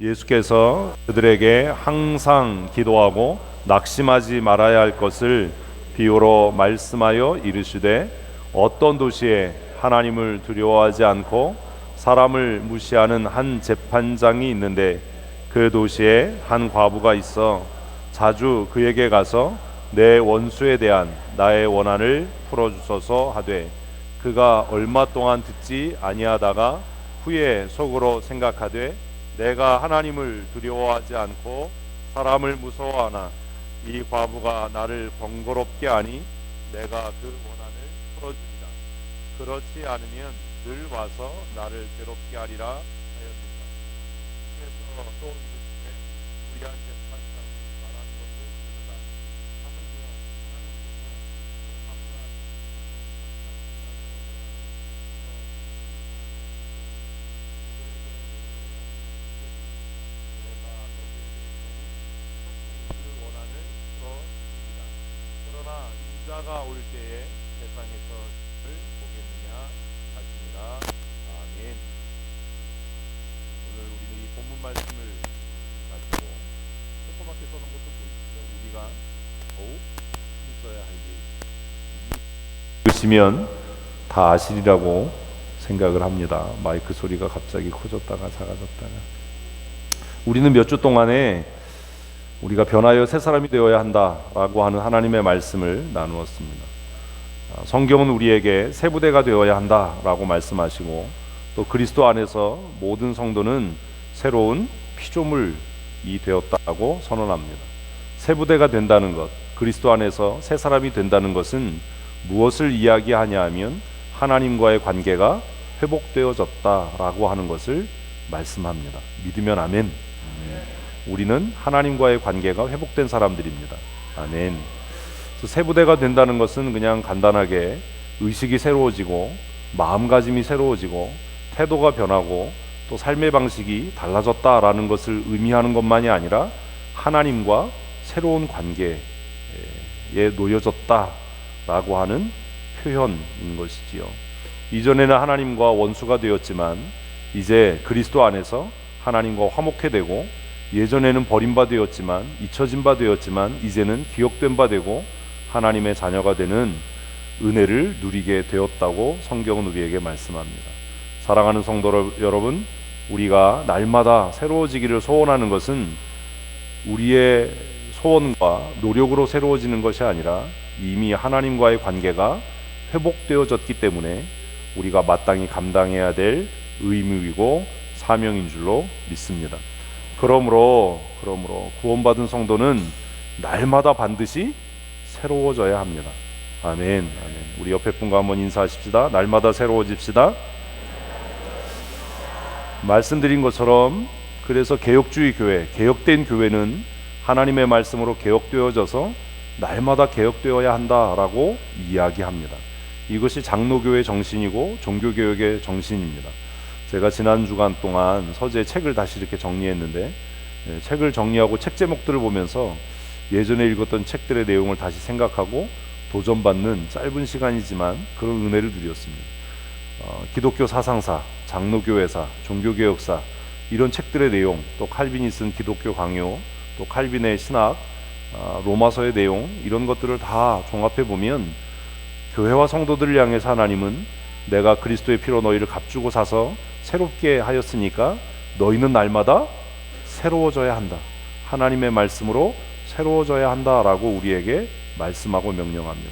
예수께서 그들에게 항상 기도하고 낙심하지 말아야 할 것을 비유로 말씀하여 이르시되 어떤 도시에 하나님을 두려워하지 않고 사람을 무시하는 한 재판장이 있는데 그 도시에 한 과부가 있어 자주 그에게 가서 내 원수에 대한 나의 원한을 풀어주소서 하되 그가 얼마 동안 듣지 아니하다가 후에 속으로 생각하되 내가 하나님을 두려워하지 않고 사람을 무서워하나 이 과부가 나를 번거롭게 하니 내가 그 원한을 풀어주리라. 그렇지 않으면 늘 와서 나를 괴롭게 하리라 하였습니다. 그래서 또 이르시되 우리한테 판사가 말하는 것을 들으라. 하물며 그러나 인자가 올 때에 세상에서 을 보겠느냐 하시니라. 아멘. 오늘 우리는 이 본문 말씀을 가지고 조그맣게 써놓은 것도 보이시죠? 우리가 더욱 힘써야 할 일. 보시면 다 아시리라고 생각을 합니다. 마이크 소리가 갑자기 커졌다가 작아졌다가. 우리는 몇 주 동안에 우리가 변하여 새 사람이 되어야 한다라고 하는 하나님의 말씀을 나누었습니다. 성경은 우리에게 새 부대가 되어야 한다라고 말씀하시고 또 그리스도 안에서 모든 성도는 새로운 피조물이 되었다고 선언합니다. 새 부대가 된다는 것, 그리스도 안에서 새 사람이 된다는 것은 무엇을 이야기하냐 하면 하나님과의 관계가 회복되어졌다라고 하는 것을 말씀합니다. 믿으면 아멘. 우리는 하나님과의 관계가 회복된 사람들입니다. 아멘. 새 부대가 된다는 것은 그냥 간단하게 의식이 새로워지고 마음가짐이 새로워지고 태도가 변하고 또 삶의 방식이 달라졌다라는 것을 의미하는 것만이 아니라 하나님과 새로운 관계에 놓여졌다라고 하는 표현인 것이지요. 이전에는 하나님과 원수가 되었지만 이제 그리스도 안에서 하나님과 화목해 되고 예전에는 버림바 되었지만 잊혀진 바 되었지만 이제는 기억된 바 되고 하나님의 자녀가 되는 은혜를 누리게 되었다고 성경은 우리에게 말씀합니다. 사랑하는 성도 여러분, 우리가 날마다 새로워지기를 소원하는 것은 우리의 소원과 노력으로 새로워지는 것이 아니라 이미 하나님과의 관계가 회복되어졌기 때문에 우리가 마땅히 감당해야 될 의무이고 사명인 줄로 믿습니다. 그러므로 구원받은 성도는 날마다 반드시 새로워져야 합니다. 아멘. 아멘. 우리 옆에 분과 한번 인사하십시다. 날마다 새로워집시다. 말씀드린 것처럼 그래서 개혁주의 교회, 개혁된 교회는 하나님의 말씀으로 개혁되어져서 날마다 개혁되어야 한다라고 이야기합니다. 이것이 장로교의 정신이고 종교개혁의 정신입니다. 제가 지난 주간 동안 서재의 책을 다시 이렇게 정리했는데 책을 정리하고 책 제목들을 보면서 예전에 읽었던 책들의 내용을 다시 생각하고 도전받는 짧은 시간이지만 그런 은혜를 누렸습니다. 기독교 사상사, 장로교회사, 종교개혁사 이런 책들의 내용, 또 칼빈이 쓴 기독교 강요, 또 칼빈의 신학, 로마서의 내용 이런 것들을 다 종합해 보면 교회와 성도들을 향해서 하나님은 내가 그리스도의 피로 너희를 값주고 사서 새롭게 하였으니까 너희는 날마다 새로워져야 한다. 하나님의 말씀으로 새로워져야 한다라고 우리에게 말씀하고 명령합니다.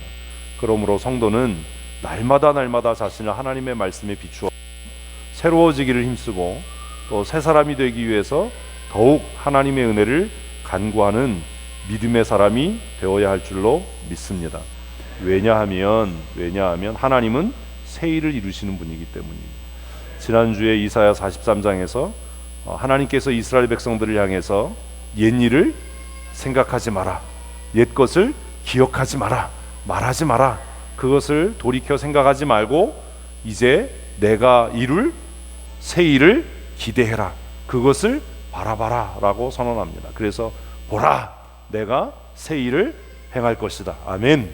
그러므로 성도는 날마다 자신을 하나님의 말씀에 비추어 새로워지기를 힘쓰고 또 새 사람이 되기 위해서 더욱 하나님의 은혜를 간구하는 믿음의 사람이 되어야 할 줄로 믿습니다. 왜냐하면 하나님은 새 일을 이루시는 분이기 때문입니다. 지난주에 이사야 43장에서 하나님께서 이스라엘 백성들을 향해서 옛일을 생각하지 마라, 옛것을 기억하지 마라, 말하지 마라, 그것을 돌이켜 생각하지 말고 이제 내가 이룰 새 일을 기대해라, 그것을 바라봐라 라고 선언합니다. 그래서 보라, 내가 새 일을 행할 것이다. 아멘.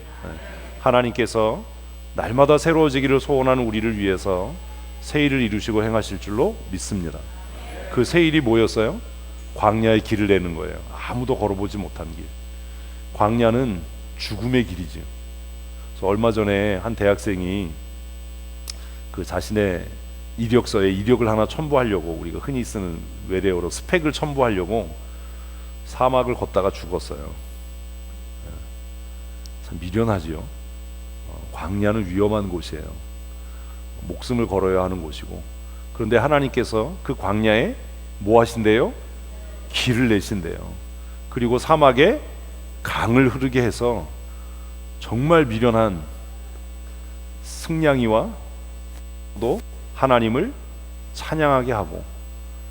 하나님께서 날마다 새로워지기를 소원하는 우리를 위해서 새 일을 이루시고 행하실 줄로 믿습니다. 그 새 일이 뭐였어요? 광야의 길을 내는 거예요. 아무도 걸어보지 못한 길. 광야는 죽음의 길이죠. 그래서 얼마 전에 한 대학생이 그 자신의 이력서에 이력을 하나 첨부하려고, 우리가 흔히 쓰는 외래어로 스펙을 첨부하려고 사막을 걷다가 죽었어요. 참 미련하지요. 광야는 위험한 곳이에요. 목숨을 걸어야 하는 곳이고, 그런데 하나님께서 그 광야에 뭐 하신대요? 길을 내신대요. 그리고 사막에 강을 흐르게 해서 정말 미련한 승냥이와 또 하나님을 찬양하게 하고,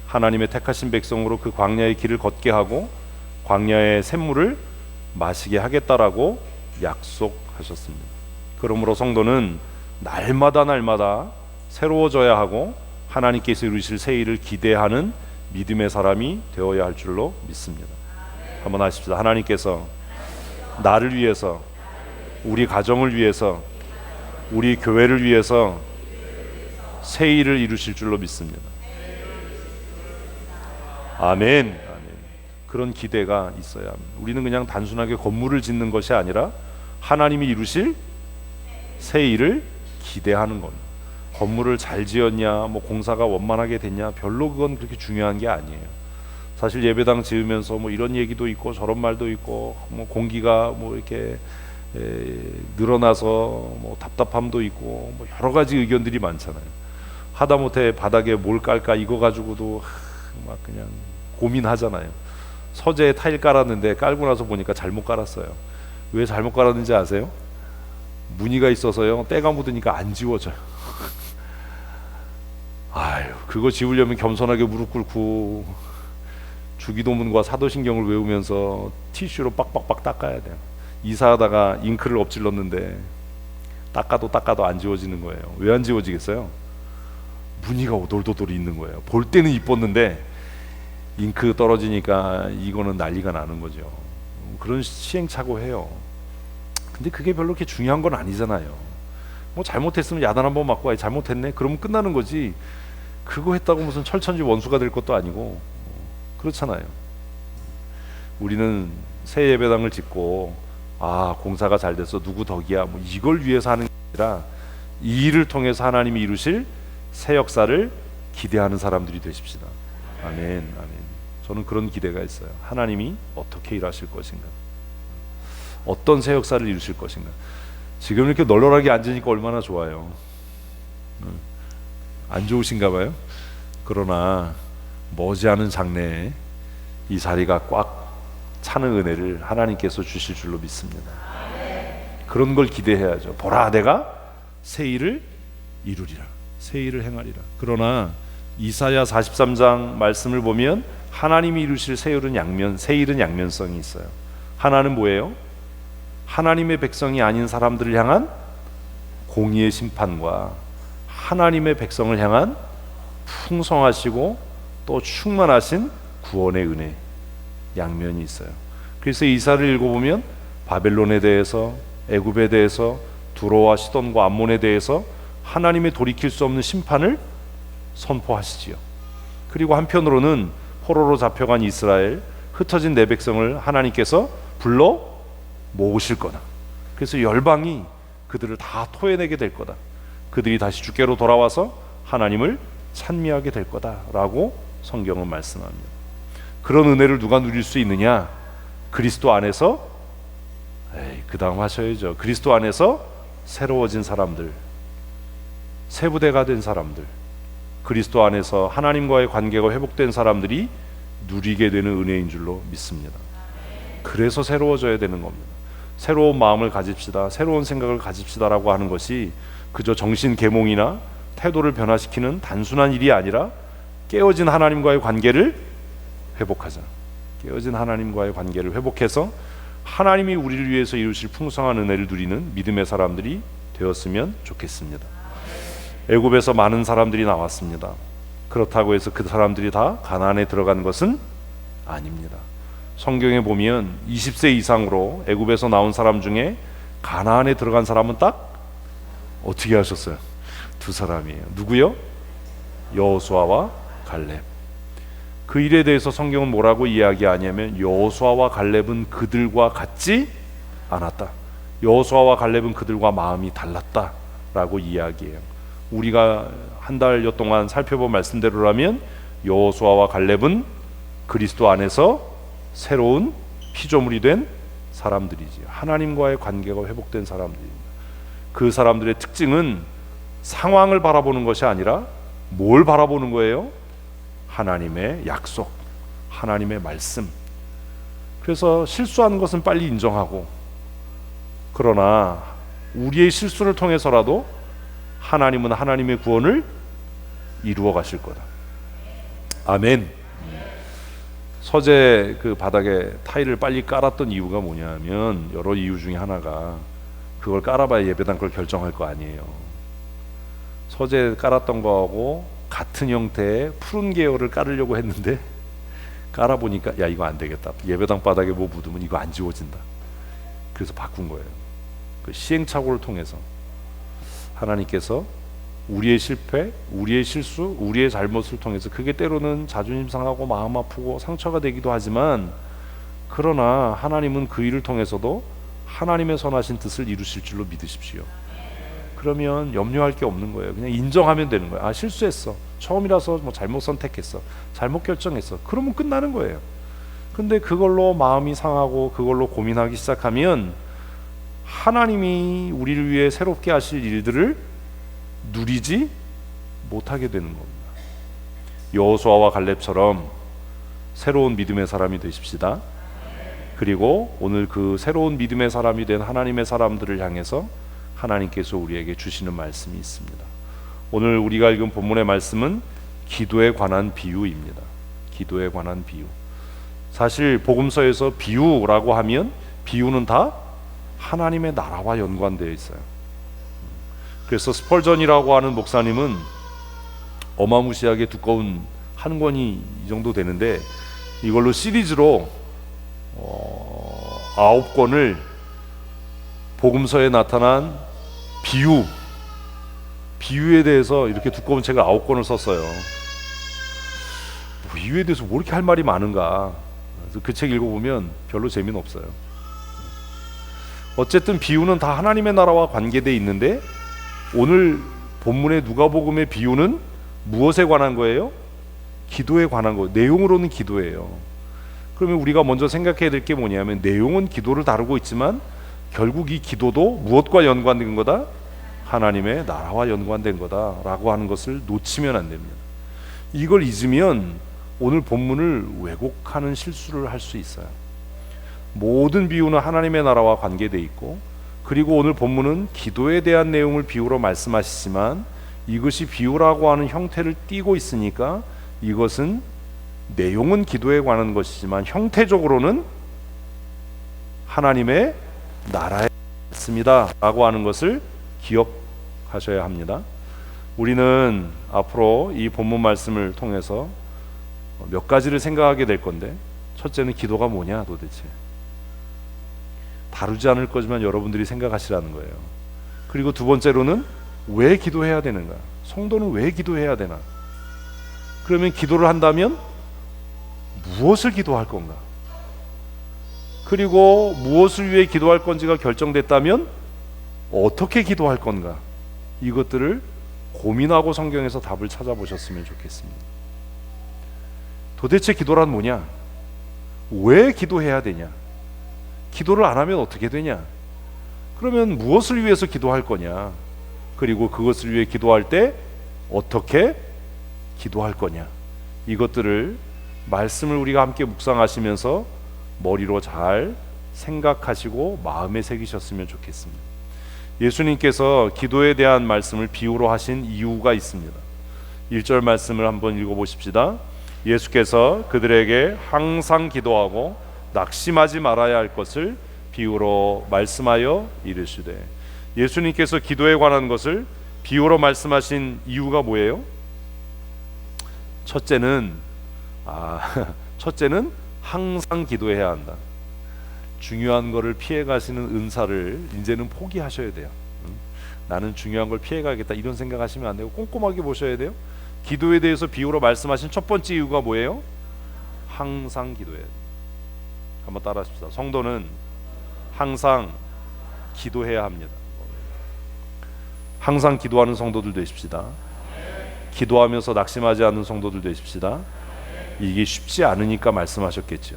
하나님의 택하신 백성으로 그 광야의 길을 걷게 하고 광야의 샘물을 마시게 하겠다라고 약속하셨습니다. 그러므로 성도는 날마다 새로워져야 하고 하나님께서 이루실 새 일을 기대하는 믿음의 사람이 되어야 할 줄로 믿습니다. 한번 하십시다. 하나님께서 나를 위해서, 우리 가정을 위해서, 우리 교회를 위해서 새 일을 이루실 줄로 믿습니다. 아멘. 아멘. 그런 기대가 있어야 합니다. 우리는 그냥 단순하게 건물을 짓는 것이 아니라 하나님이 이루실 새 일을 기대하는 겁니다. 건물을 잘 지었냐, 뭐 공사가 원만하게 됐냐, 별로 그건 그렇게 중요한 게 아니에요. 사실 예배당 지으면서 뭐 이런 얘기도 있고 저런 말도 있고, 뭐 공기가 뭐 이렇게 늘어나서 뭐 답답함도 있고, 뭐 여러 가지 의견들이 많잖아요. 하다못해 바닥에 뭘 깔까 이거 가지고도 막 그냥 고민하잖아요. 서재에 타일 깔았는데 깔고 나서 보니까 잘못 깔았어요. 왜 잘못 깔았는지 아세요? 무늬가 있어서요, 때가 묻으니까 안 지워져요. 아유, 그거 지우려면 겸손하게 무릎 꿇고 주기도문과 사도신경을 외우면서 티슈로 빡빡빡 닦아야 돼요. 이사하다가 잉크를 엎질렀는데 닦아도 안 지워지는 거예요. 왜 안 지워지겠어요? 무늬가 오돌도돌 있는 거예요. 볼 때는 이뻤는데 잉크 떨어지니까 이거는 난리가 나는 거죠. 그런 시행착오해요. 근데 그게 별로 그렇게 중요한 건 아니잖아요. 뭐 잘못했으면 야단 한번 맞고, 아니 잘못했네 그러면 끝나는 거지, 그거 했다고 무슨 철천지 원수가 될 것도 아니고 그렇잖아요. 우리는 새 예배당을 짓고 아 공사가 잘 돼서 누구 덕이야 뭐 이걸 위해서 하는 게 아니라 이 일을 통해서 하나님이 이루실 새 역사를 기대하는 사람들이 되십시다. 아멘. 아멘. 저는 그런 기대가 있어요. 하나님이 어떻게 일하실 것인가, 어떤 새 역사를 이루실 것인가. 지금 이렇게 널널하게 앉으니까 얼마나 좋아요. 안 좋으신가 봐요. 그러나 머지않은 장래에 이 자리가 꽉 차는 은혜를 하나님께서 주실 줄로 믿습니다. 그런 걸 기대해야죠. 보라, 내가 새 일을 이루리라, 새 일을 행하리라. 그러나 이사야 43장 말씀을 보면 하나님이 이루실 새 일은 양면성이 있어요. 하나는 뭐예요? 하나님의 백성이 아닌 사람들을 향한 공의의 심판과 하나님의 백성을 향한 풍성하시고 또 충만하신 구원의 은혜, 양면이 있어요. 그래서 이사를 읽어보면 바벨론에 대해서, 애굽에 대해서, 두로와 시돈과 암몬에 대해서 하나님의 돌이킬 수 없는 심판을 선포하시지요. 그리고 한편으로는 포로로 잡혀간 이스라엘, 흩어진 내 백성을 하나님께서 불러 모으실 거다. 그래서 열방이 그들을 다 토해내게 될 거다. 그들이 다시 주께로 돌아와서 하나님을 찬미하게 될 거다라고 성경은 말씀합니다. 그런 은혜를 누가 누릴 수 있느냐? 그리스도 안에서, 그 다음 하셔야죠. 그리스도 안에서 새로워진 사람들, 새 부대가 된 사람들, 그리스도 안에서 하나님과의 관계가 회복된 사람들이 누리게 되는 은혜인 줄로 믿습니다. 그래서 새로워져야 되는 겁니다. 새로운 마음을 가집시다, 새로운 생각을 가집시다라고 하는 것이 그저 정신 계몽이나 태도를 변화시키는 단순한 일이 아니라 깨어진 하나님과의 관계를 회복하자. 깨어진 하나님과의 관계를 회복해서 하나님이 우리를 위해서 이루실 풍성한 은혜를 누리는 믿음의 사람들이 되었으면 좋겠습니다. 애굽에서 많은 사람들이 나왔습니다. 그렇다고 해서 그 사람들이 다 가나안에 들어간 것은 아닙니다. 성경에 보면 20세 이상으로 애굽에서 나온 사람 중에 가나안에 들어간 사람은 딱 어떻게 하셨어요? 두 사람이에요. 누구요? 여호수아와 갈렙. 그 일에 대해서 성경은 뭐라고 이야기하냐면 여호수아와 갈렙은 그들과 같지 않았다. 여호수아와 갈렙은 그들과 마음이 달랐다라고 이야기해요. 우리가 한 달여 동안 살펴본 말씀대로라면 여호수아와 갈렙은 그리스도 안에서 새로운 피조물이 된 사람들이지. 하나님과의 관계가 회복된 사람들입니다. 그 사람들의 특징은 상황을 바라보는 것이 아니라 뭘 바라보는 거예요? 하나님의 약속, 하나님의 말씀. 그래서 실수한 것은 빨리 인정하고, 그러나 우리의 실수를 통해서라도 하나님은 하나님의 구원을 이루어 가실 거다. 아멘. 서재 그 바닥에 타일을 빨리 깔았던 이유가 뭐냐면 여러 이유 중에 하나가 그걸 깔아봐야 예배당 걸 결정할 거 아니에요. 서재 깔았던 거하고 같은 형태의 푸른 계열을 깔으려고 했는데 깔아보니까 야 이거 안 되겠다. 예배당 바닥에 뭐 묻으면 이거 안 지워진다. 그래서 바꾼 거예요. 그 시행착오를 통해서 하나님께서 우리의 실패, 우리의 실수, 우리의 잘못을 통해서 그게 때로는 자존심 상하고 마음 아프고 상처가 되기도 하지만, 그러나 하나님은 그 일을 통해서도 하나님의 선하신 뜻을 이루실 줄로 믿으십시오. 그러면 염려할 게 없는 거예요. 그냥 인정하면 되는 거예요. 아 실수했어. 처음이라서 뭐 잘못 선택했어. 잘못 결정했어. 그러면 끝나는 거예요. 근데 그걸로 마음이 상하고 그걸로 고민하기 시작하면 하나님이 우리를 위해 새롭게 하실 일들을 누리지 못하게 되는 겁니다. 여호수아와 갈렙처럼 새로운 믿음의 사람이 되십시다. 그리고 오늘 그 새로운 믿음의 사람이 된 하나님의 사람들을 향해서 하나님께서 우리에게 주시는 말씀이 있습니다. 오늘 우리가 읽은 본문의 말씀은 기도에 관한 비유입니다. 기도에 관한 비유. 사실 복음서에서 비유라고 하면 비유는 다 하나님의 나라와 연관되어 있어요. 그래서 스펄전이라고 하는 목사님은 어마무시하게 두꺼운 한 권이 이 정도 되는데 이걸로 시리즈로 9권을 복음서에 나타난 비유에 대해서 이렇게 두꺼운 책을 9권을 썼어요. 비유에 대해서 뭐 이렇게 할 말이 많은가. 그래서 그 책 읽어보면 별로 재미는 없어요. 어쨌든 비유는 다 하나님의 나라와 관계되어 있는데 오늘 본문의 누가복음의 비유는 무엇에 관한 거예요? 기도에 관한 거. 내용으로는 기도예요. 그러면 우리가 먼저 생각해야 될 게 뭐냐면 내용은 기도를 다루고 있지만 결국 이 기도도 무엇과 연관된 거다? 하나님의 나라와 연관된 거다라고 하는 것을 놓치면 안 됩니다. 이걸 잊으면 오늘 본문을 왜곡하는 실수를 할 수 있어요. 모든 비유는 하나님의 나라와 관계되어 있고, 그리고 오늘 본문은 기도에 대한 내용을 비유로 말씀하시지만 이것이 비유라고 하는 형태를 띠고 있으니까 이것은 내용은 기도에 관한 것이지만 형태적으로는 하나님의 나라에 있습니다 라고 하는 것을 기억하셔야 합니다. 우리는 앞으로 이 본문 말씀을 통해서 몇 가지를 생각하게 될 건데, 첫째는 기도가 뭐냐 도대체 다루지 않을 거지만 여러분들이 생각하시라는 거예요. 그리고 두 번째로는 왜 기도해야 되는가? 성도는 왜 기도해야 되나? 그러면 기도를 한다면 무엇을 기도할 건가? 그리고 무엇을 위해 기도할 건지가 결정됐다면 어떻게 기도할 건가? 이것들을 고민하고 성경에서 답을 찾아보셨으면 좋겠습니다. 도대체 기도란 뭐냐? 왜 기도해야 되냐? 기도를 안 하면 어떻게 되냐? 그러면 무엇을 위해서 기도할 거냐? 그리고 그것을 위해 기도할 때 어떻게 기도할 거냐? 이것들을 말씀을 우리가 함께 묵상하시면서 머리로 잘 생각하시고 마음에 새기셨으면 좋겠습니다. 예수님께서 기도에 대한 말씀을 비유로 하신 이유가 있습니다. 1절 말씀을 한번 읽어보십시다. 예수께서 그들에게 항상 기도하고 낙심하지 말아야 할 것을 비유로 말씀하여 이르시되, 예수님께서 기도에 관한 것을 비유로 말씀하신 이유가 뭐예요? 첫째는 항상 기도해야 한다. 중요한 거를 피해 가시는 은사를 이제는 포기하셔야 돼요. 나는 중요한 걸 피해 가겠다 이런 생각하시면 안 되고 꼼꼼하게 보셔야 돼요. 기도에 대해서 비유로 말씀하신 첫 번째 이유가 뭐예요? 항상 기도해야 돼요. 한번 따라 하십시다. 성도는 항상 기도해야 합니다. 항상 기도하는 성도들 되십시다. 기도하면서 낙심하지 않는 성도들 되십시다. 이게 쉽지 않으니까 말씀하셨겠죠.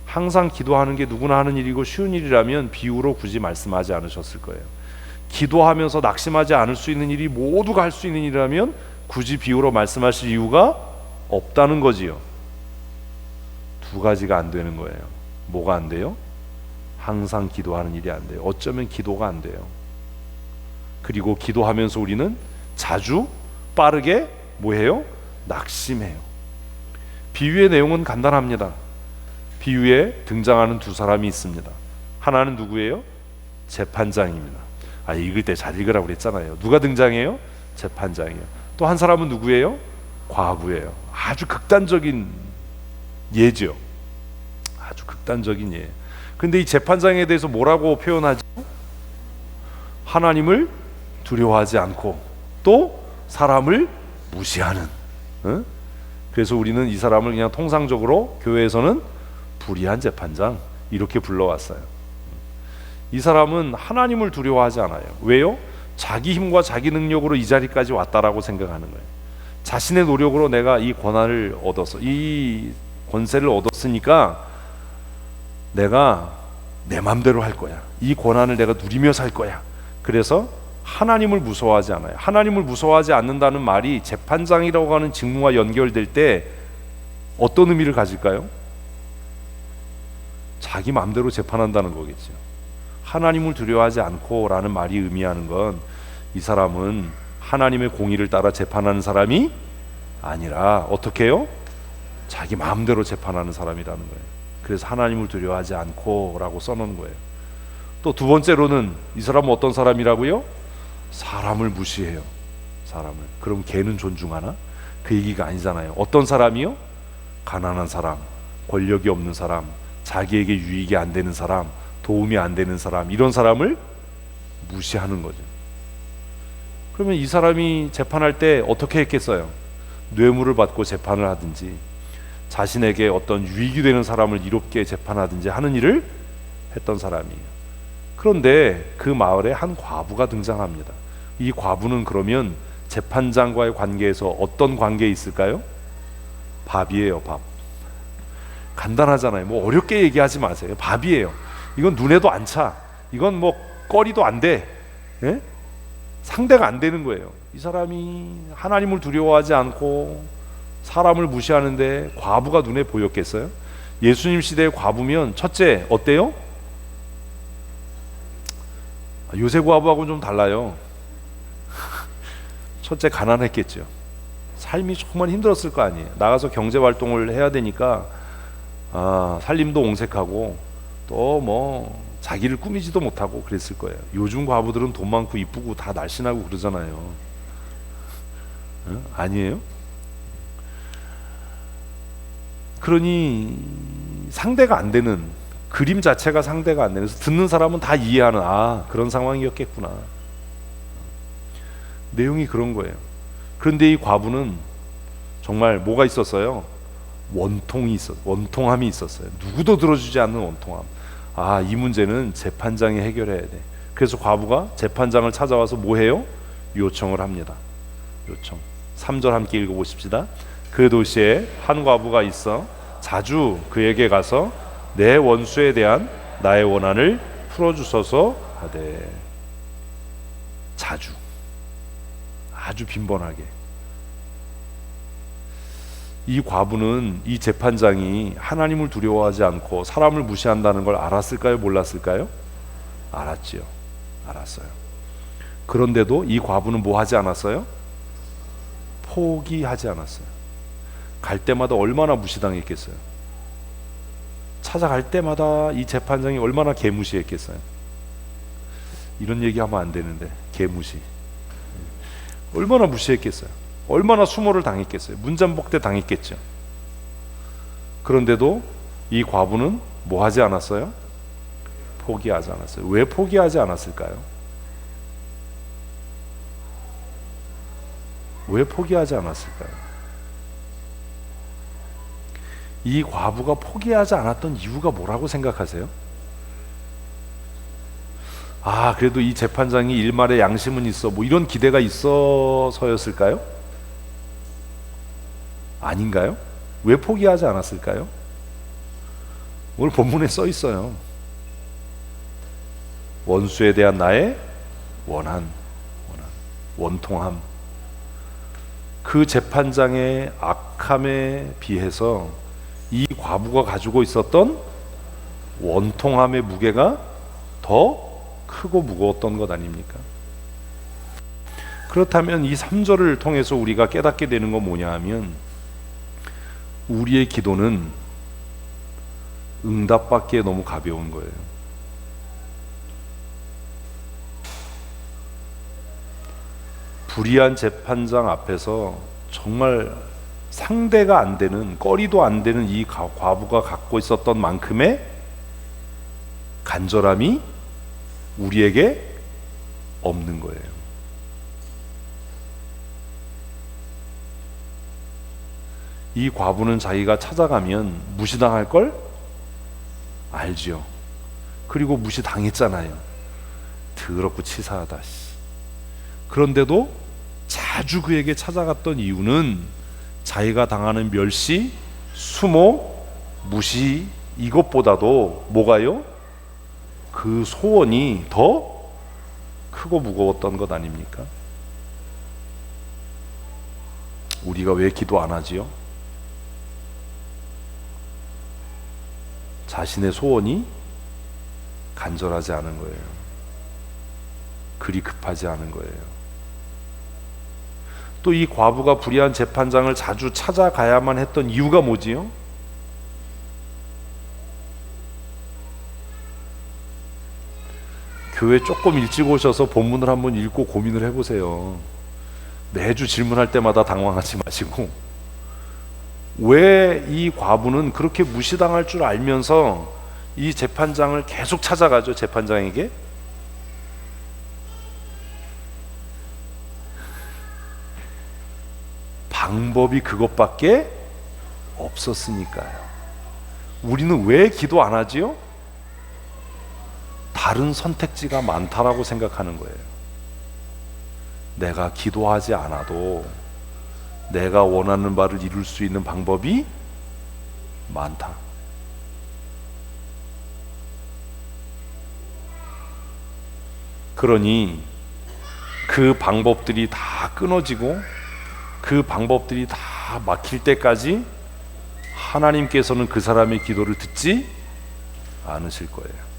항상 기도하는 게 누구나 하는 일이고 쉬운 일이라면 비유로 굳이 말씀하지 않으셨을 거예요. 기도하면서 낙심하지 않을 수 있는 일이 모두가 할 수 있는 일이라면 굳이 비유로 말씀하실 이유가 없다는 거지요. 두 가지가 안 되는 거예요. 뭐가 안 돼요? 항상 기도하는 일이 안 돼요. 어쩌면 기도가 안 돼요. 그리고 기도하면서 우리는 자주 빠르게 뭐해요? 낙심해요. 비유의 내용은 간단합니다. 비유에 등장하는 두 사람이 있습니다. 하나는 누구예요? 재판장입니다. 읽을 때 잘 읽으라고 그랬잖아요. 누가 등장해요? 재판장이요. 또 한 사람은 누구예요? 과부예요. 아주 극단적인 예죠. 아주 극단적인 예. 근데 이 재판장에 대해서 뭐라고 표현하죠? 하나님을 두려워하지 않고 또 사람을 무시하는. 그래서 우리는 이 사람을 그냥 통상적으로 교회에서는 불의한 재판장 이렇게 불러왔어요. 이 사람은 하나님을 두려워하지 않아요. 왜요? 자기 힘과 자기 능력으로 이 자리까지 왔다라고 생각하는 거예요. 자신의 노력으로 내가 이 권한을 얻어서 이 권세를 얻었으니까 내가 내 맘대로 할 거야. 이 권한을 내가 누리며 살 거야. 그래서 하나님을 무서워하지 않아요. 하나님을 무서워하지 않는다는 말이 재판장이라고 하는 직무와 연결될 때 어떤 의미를 가질까요? 자기 마음대로 재판한다는 거겠죠. 하나님을 두려워하지 않고 라는 말이 의미하는 건 이 사람은 하나님의 공의를 따라 재판하는 사람이 아니라 어떻게 해요? 자기 마음대로 재판하는 사람이라는 거예요. 그래서 하나님을 두려워하지 않고 라고 써놓은 거예요. 또 두 번째로는 이 사람은 어떤 사람이라고요? 사람을 무시해요. 사람을. 그럼 걔는 존중하나? 그 얘기가 아니잖아요. 어떤 사람이요? 가난한 사람, 권력이 없는 사람, 자기에게 유익이 안 되는 사람, 도움이 안 되는 사람, 이런 사람을 무시하는 거죠. 그러면 이 사람이 재판할 때 어떻게 했겠어요? 뇌물을 받고 재판을 하든지 자신에게 어떤 유익이 되는 사람을 이롭게 재판하든지 하는 일을 했던 사람이에요. 그런데 그 마을에 한 과부가 등장합니다. 이 과부는 그러면 재판장과의 관계에서 어떤 관계에 있을까요? 밥이에요. 밥. 간단하잖아요. 뭐 어렵게 얘기하지 마세요. 밥이에요. 이건 눈에도 안 차. 이건 뭐 꺼리도 안 돼. 예? 상대가 안 되는 거예요. 이 사람이 하나님을 두려워하지 않고 사람을 무시하는데 과부가 눈에 보였겠어요? 예수님 시대의 과부면 첫째 어때요? 요새 과부하고는 좀 달라요. 첫째 가난했겠죠. 삶이 정말 힘들었을 거 아니에요. 나가서 경제활동을 해야 되니까 살림도 옹색하고 또 뭐 자기를 꾸미지도 못하고 그랬을 거예요. 요즘 과부들은 돈 많고 이쁘고 다 날씬하고 그러잖아요. 아니에요? 그러니 상대가 안 되는, 그림 자체가 상대가 안 되는, 그래서 듣는 사람은 다 이해하는 그런 상황이었겠구나. 내용이 그런 거예요. 그런데 이 과부는 정말 뭐가 있었어요? 원통함이 있었어요. 누구도 들어주지 않는 원통함. 이 문제는 재판장이 해결해야 돼. 그래서 과부가 재판장을 찾아와서 뭐 해요? 요청을 합니다. 요청. 3절 함께 읽어보십시다. 그 도시에 한 과부가 있어 자주 그에게 가서 내 원수에 대한 나의 원한을 풀어주소서 하되. 자주, 아주 빈번하게. 이 과부는 이 재판장이 하나님을 두려워하지 않고 사람을 무시한다는 걸 알았을까요? 몰랐을까요? 알았지요. 알았어요. 그런데도 이 과부는 뭐 하지 않았어요? 포기하지 않았어요. 갈 때마다 얼마나 무시당했겠어요. 찾아갈 때마다 이 재판장이 얼마나 개무시했겠어요. 이런 얘기하면 안 되는데, 개무시. 얼마나 무시했겠어요. 얼마나 수모를 당했겠어요. 문잠복대 당했겠죠. 그런데도 이 과부는 뭐 하지 않았어요? 포기하지 않았어요. 왜 포기하지 않았을까요? 왜 포기하지 않았을까요? 이 과부가 포기하지 않았던 이유가 뭐라고 생각하세요? 그래도 이 재판장이 일말의 양심은 있어, 뭐 이런 기대가 있어서였을까요? 아닌가요? 왜 포기하지 않았을까요? 오늘 본문에 써 있어요. 원수에 대한 나의 원통함. 그 재판장의 악함에 비해서 이 과부가 가지고 있었던 원통함의 무게가 더 크고 무거웠던 것 아닙니까? 그렇다면 이 3절을 통해서 우리가 깨닫게 되는 건 뭐냐 하면, 우리의 기도는 응답받기에 너무 가벼운 거예요. 불의한 재판장 앞에서 정말 상대가 안 되는, 꺼리도 안 되는 이 과부가 갖고 있었던 만큼의 간절함이 우리에게 없는 거예요. 이 과부는 자기가 찾아가면 무시당할 걸 알지요. 그리고 무시당했잖아요. 더럽고 치사하다. 그런데도 자주 그에게 찾아갔던 이유는 자기가 당하는 멸시, 수모, 무시, 이것보다도 뭐가요? 그 소원이 더 크고 무거웠던 것 아닙니까? 우리가 왜 기도 안 하지요? 자신의 소원이 간절하지 않은 거예요. 그리 급하지 않은 거예요. 또 이 과부가 불의한 재판장을 자주 찾아가야만 했던 이유가 뭐지요? 교회 조금 일찍 오셔서 본문을 한번 읽고 고민을 해보세요. 매주 질문할 때마다 당황하지 마시고, 왜 이 과부는 그렇게 무시당할 줄 알면서 이 재판장을 계속 찾아가죠? 재판장에게 방법이 그것밖에 없었으니까요. 우리는 왜 기도 안 하지요? 다른 선택지가 많다라고 생각하는 거예요. 내가 기도하지 않아도 내가 원하는 바를 이룰 수 있는 방법이 많다. 그러니 그 방법들이 다 끊어지고 그 방법들이 다 막힐 때까지 하나님께서는 그 사람의 기도를 듣지 않으실 거예요.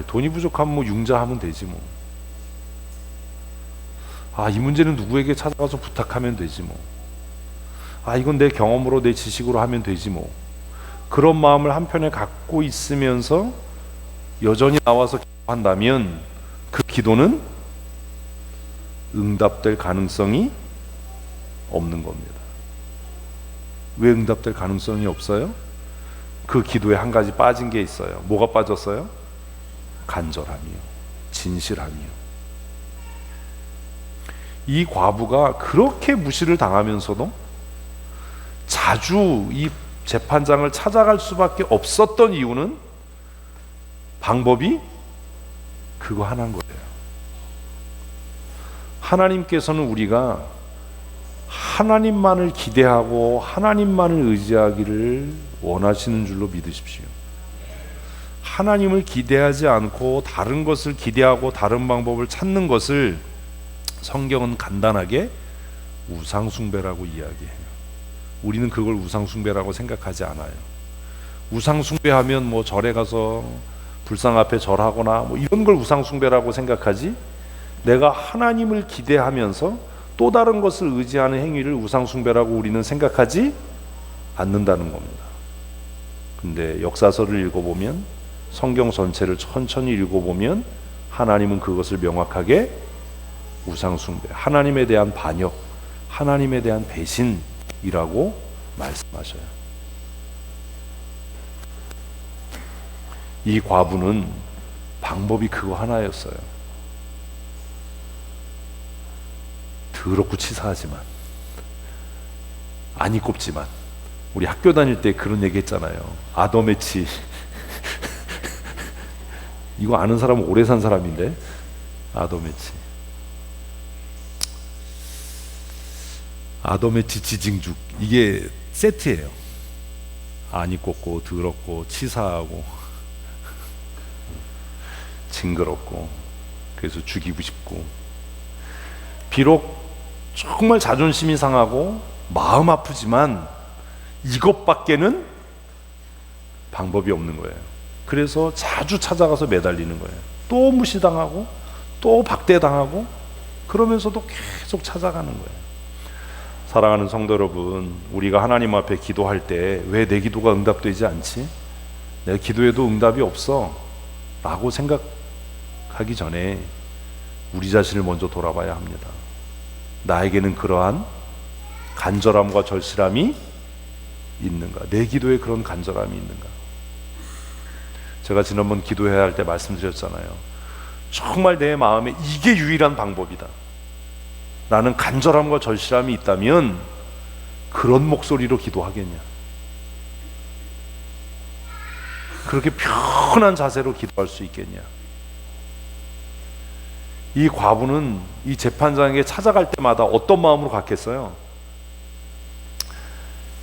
돈이 부족하면 뭐 융자하면 되지 뭐. 이 문제는 누구에게 찾아가서 부탁하면 되지 뭐. 이건 내 경험으로 내 지식으로 하면 되지 뭐. 그런 마음을 한편에 갖고 있으면서 여전히 나와서 기도한다면 그 기도는 응답될 가능성이 없는 겁니다. 왜 응답될 가능성이 없어요? 그 기도에 한 가지 빠진 게 있어요. 뭐가 빠졌어요? 간절함이요, 진실함이요. 이 과부가 그렇게 무시를 당하면서도 자주 이 재판장을 찾아갈 수밖에 없었던 이유는 방법이 그거 하나인 거예요. 하나님께서는 우리가 하나님만을 기대하고 하나님만을 의지하기를 원하시는 줄로 믿으십시오. 하나님을 기대하지 않고 다른 것을 기대하고 다른 방법을 찾는 것을 성경은 간단하게 우상숭배라고 이야기해요. 우리는 그걸 우상숭배라고 생각하지 않아요. 우상숭배하면 뭐 절에 가서 불상 앞에 절하거나 뭐 이런 걸 우상숭배라고 생각하지, 내가 하나님을 기대하면서 또 다른 것을 의지하는 행위를 우상숭배라고 우리는 생각하지 않는다는 겁니다. 근데 역사서를 읽어보면, 성경 전체를 천천히 읽어보면 하나님은 그것을 명확하게 우상숭배, 하나님에 대한 반역, 하나님에 대한 배신이라고 말씀하셔요. 이 과부는 방법이 그거 하나였어요. 더럽고 치사하지만, 아니 꼽지만, 우리 학교 다닐 때 그런 얘기 했잖아요. 아덤의 치. 이거 아는 사람은 오래 산 사람인데, 아덤의 치. 아덤의 치 지징죽, 이게 세트예요. 아니 꼽고 더럽고 치사하고 징그럽고, 그래서 죽이고 싶고, 비록 정말 자존심이 상하고 마음 아프지만 이것밖에는 방법이 없는 거예요. 그래서 자주 찾아가서 매달리는 거예요. 또 무시당하고 또 박대당하고, 그러면서도 계속 찾아가는 거예요. 사랑하는 성도 여러분, 우리가 하나님 앞에 기도할 때 왜 내 기도가 응답되지 않지? 내가 기도해도 응답이 없어 라고 생각하기 전에 우리 자신을 먼저 돌아봐야 합니다. 나에게는 그러한 간절함과 절실함이 있는가? 내 기도에 그런 간절함이 있는가? 제가 지난번 기도해야 할 때 말씀드렸잖아요. 정말 내 마음에 이게 유일한 방법이다, 나는 간절함과 절실함이 있다면 그런 목소리로 기도하겠냐? 그렇게 편한 자세로 기도할 수 있겠냐? 이 과부는 이 재판장에게 찾아갈 때마다 어떤 마음으로 갔겠어요?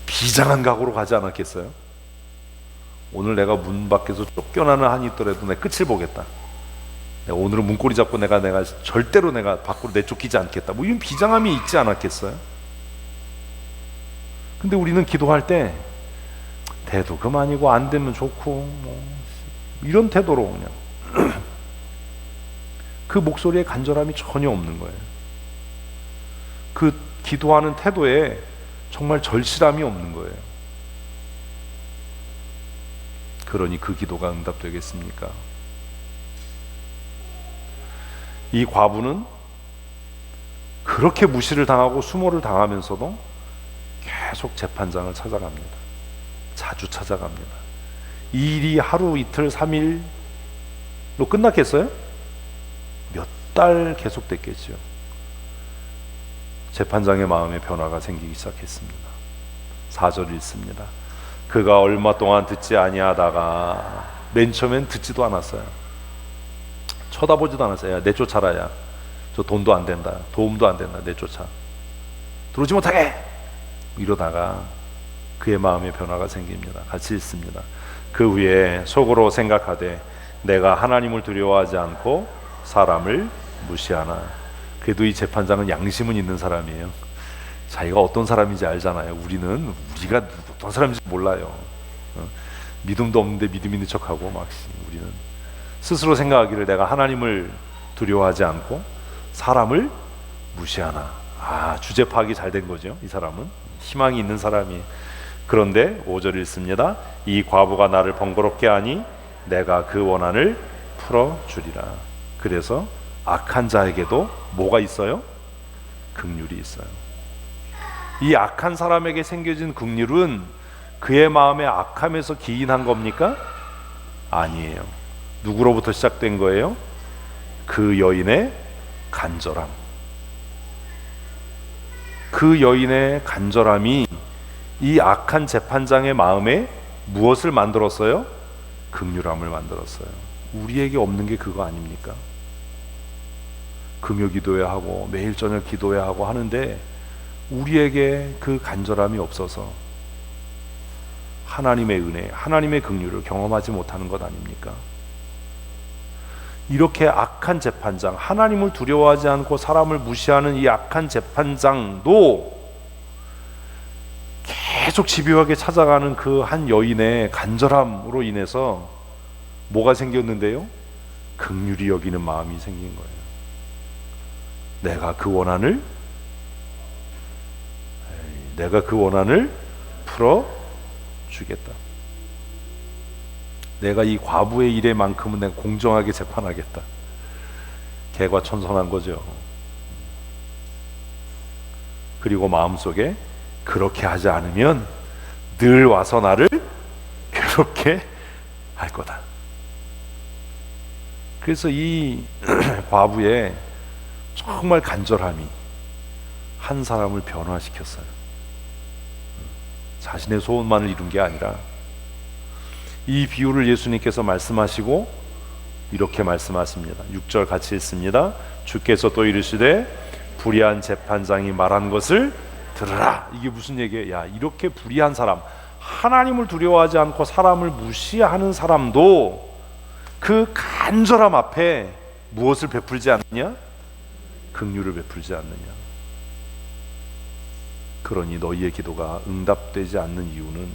비장한 각오로 가지 않았겠어요? 오늘 내가 문 밖에서 쫓겨나는 한이 있더라도 내 끝을 보겠다, 내가 오늘은 문고리 잡고 내가 절대로 내가 밖으로 내쫓기지 않겠다, 뭐 이런 비장함이 있지 않았겠어요? 근데 우리는 기도할 때 돼도 그만이고 안 되면 좋고 뭐 이런 태도로 그냥 그 목소리에 간절함이 전혀 없는 거예요. 그 기도하는 태도에 정말 절실함이 없는 거예요. 그러니 그 기도가 응답되겠습니까? 이 과부는 그렇게 무시를 당하고 수모를 당하면서도 계속 재판장을 찾아갑니다. 자주 찾아갑니다. 이 일이 하루 이틀 3일로 끝났겠어요? 몇 달 계속됐겠죠. 재판장의 마음에 변화가 생기기 시작했습니다. 4절 읽습니다. 그가 얼마 동안 듣지 아니하다가, 맨 처음엔 듣지도 않았어요. 쳐다보지도 않았어요. 야, 내쫓아라. 야, 저 돈도 안 된다, 도움도 안 된다, 내쫓아, 들어오지 못하게. 이러다가 그의 마음에 변화가 생깁니다. 같이 읽습니다. 그 후에 속으로 생각하되 내가 하나님을 두려워하지 않고 사람을 무시하나. 그래도 이 재판장은 양심은 있는 사람이에요. 자기가 어떤 사람인지 알잖아요. 우리가 어떤 사람인지 몰라요. 믿음도 없는데 믿음 있는 척하고 막, 우리는 스스로 생각하기를 내가 하나님을 두려워하지 않고 사람을 무시하나. 주제 파악이 잘 된 거죠. 이 사람은 희망이 있는 사람이. 그런데 5절 읽습니다. 이 과부가 나를 번거롭게 하니 내가 그 원한을 풀어주리라. 그래서 악한 자에게도 뭐가 있어요? 긍휼이 있어요. 이 악한 사람에게 생겨진 긍휼은 그의 마음의 악함에서 기인한 겁니까? 아니에요. 누구로부터 시작된 거예요? 그 여인의 간절함. 그 여인의 간절함이 이 악한 재판장의 마음에 무엇을 만들었어요? 긍휼함을 만들었어요. 우리에게 없는 게 그거 아닙니까? 금요 기도해야 하고 매일 저녁 기도해야 하고 하는데 우리에게 그 간절함이 없어서 하나님의 은혜, 하나님의 긍휼을 경험하지 못하는 것 아닙니까? 이렇게 악한 재판장, 하나님을 두려워하지 않고 사람을 무시하는 이 악한 재판장도 계속 집요하게 찾아가는 그 한 여인의 간절함으로 인해서 뭐가 생겼는데요? 긍휼히 여기는 마음이 생긴 거예요. 내가 그 원한을 풀어주겠다. 내가 이 과부의 일에만큼은 내가 공정하게 재판하겠다. 개과천선한 거죠. 그리고 마음속에 그렇게 하지 않으면 늘 와서 나를 괴롭게 할 거다. 그래서 이 과부의 정말 간절함이 한 사람을 변화시켰어요. 자신의 소원만을 이룬 게 아니라 이 비유를 예수님께서 말씀하시고 이렇게 말씀하십니다. 6절 같이 읽습니다. 주께서 또 이르시되 불의한 재판장이 말한 것을 들으라. 이게 무슨 얘기예요? 야, 이렇게 불의한 사람, 하나님을 두려워하지 않고 사람을 무시하는 사람도 그 간절함 앞에 무엇을 베풀지 않느냐? 긍휼을 베풀지 않느냐? 그러니 너희의 기도가 응답되지 않는 이유는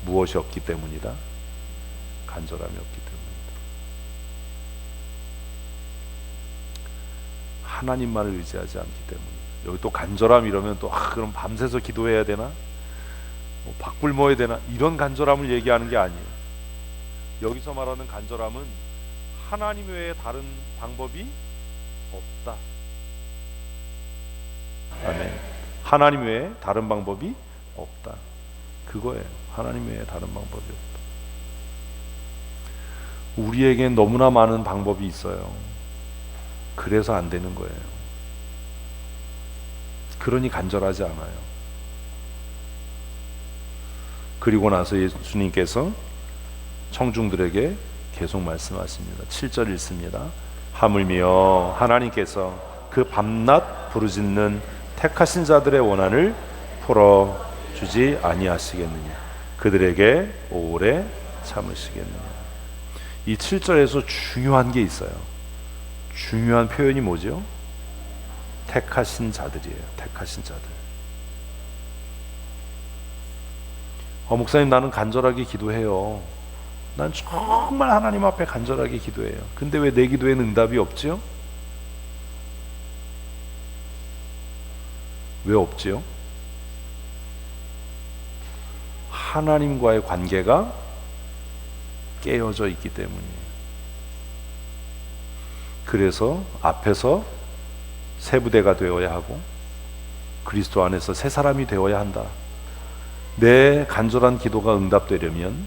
무엇이 없기 때문이다? 간절함이 없기 때문이다. 하나님만을 의지하지 않기 때문이다. 여기 또 간절함 이러면 또 그럼 밤새서 기도해야 되나? 뭐 박불모해야 되나? 이런 간절함을 얘기하는 게 아니에요. 여기서 말하는 간절함은 하나님 외에 다른 방법이 없다. 아멘. 하나님 외에 다른 방법이 없다. 그거예요. 하나님 외에 다른 방법이 없다. 우리에겐 너무나 많은 방법이 있어요. 그래서 안 되는 거예요. 그러니 간절하지 않아요. 그리고 나서 예수님께서 청중들에게 계속 말씀하십니다. 7절 읽습니다. 하물며 하나님께서 그 밤낮 부르짖는 택하신 자들의 원한을 풀어주지 아니하시겠느냐? 그들에게 오래 참으시겠느냐? 이 7절에서 중요한 게 있어요. 중요한 표현이 뭐죠? 택하신 자들이에요. 택하신 자들. 목사님, 나는 간절하게 기도해요. 난 정말 하나님 앞에 간절하게 기도해요. 근데 왜 내 기도에는 응답이 없지요? 왜 없지요? 하나님과의 관계가 깨어져 있기 때문이에요. 그래서 앞에서 새 부대가 되어야 하고 그리스도 안에서 새 사람이 되어야 한다. 내 간절한 기도가 응답되려면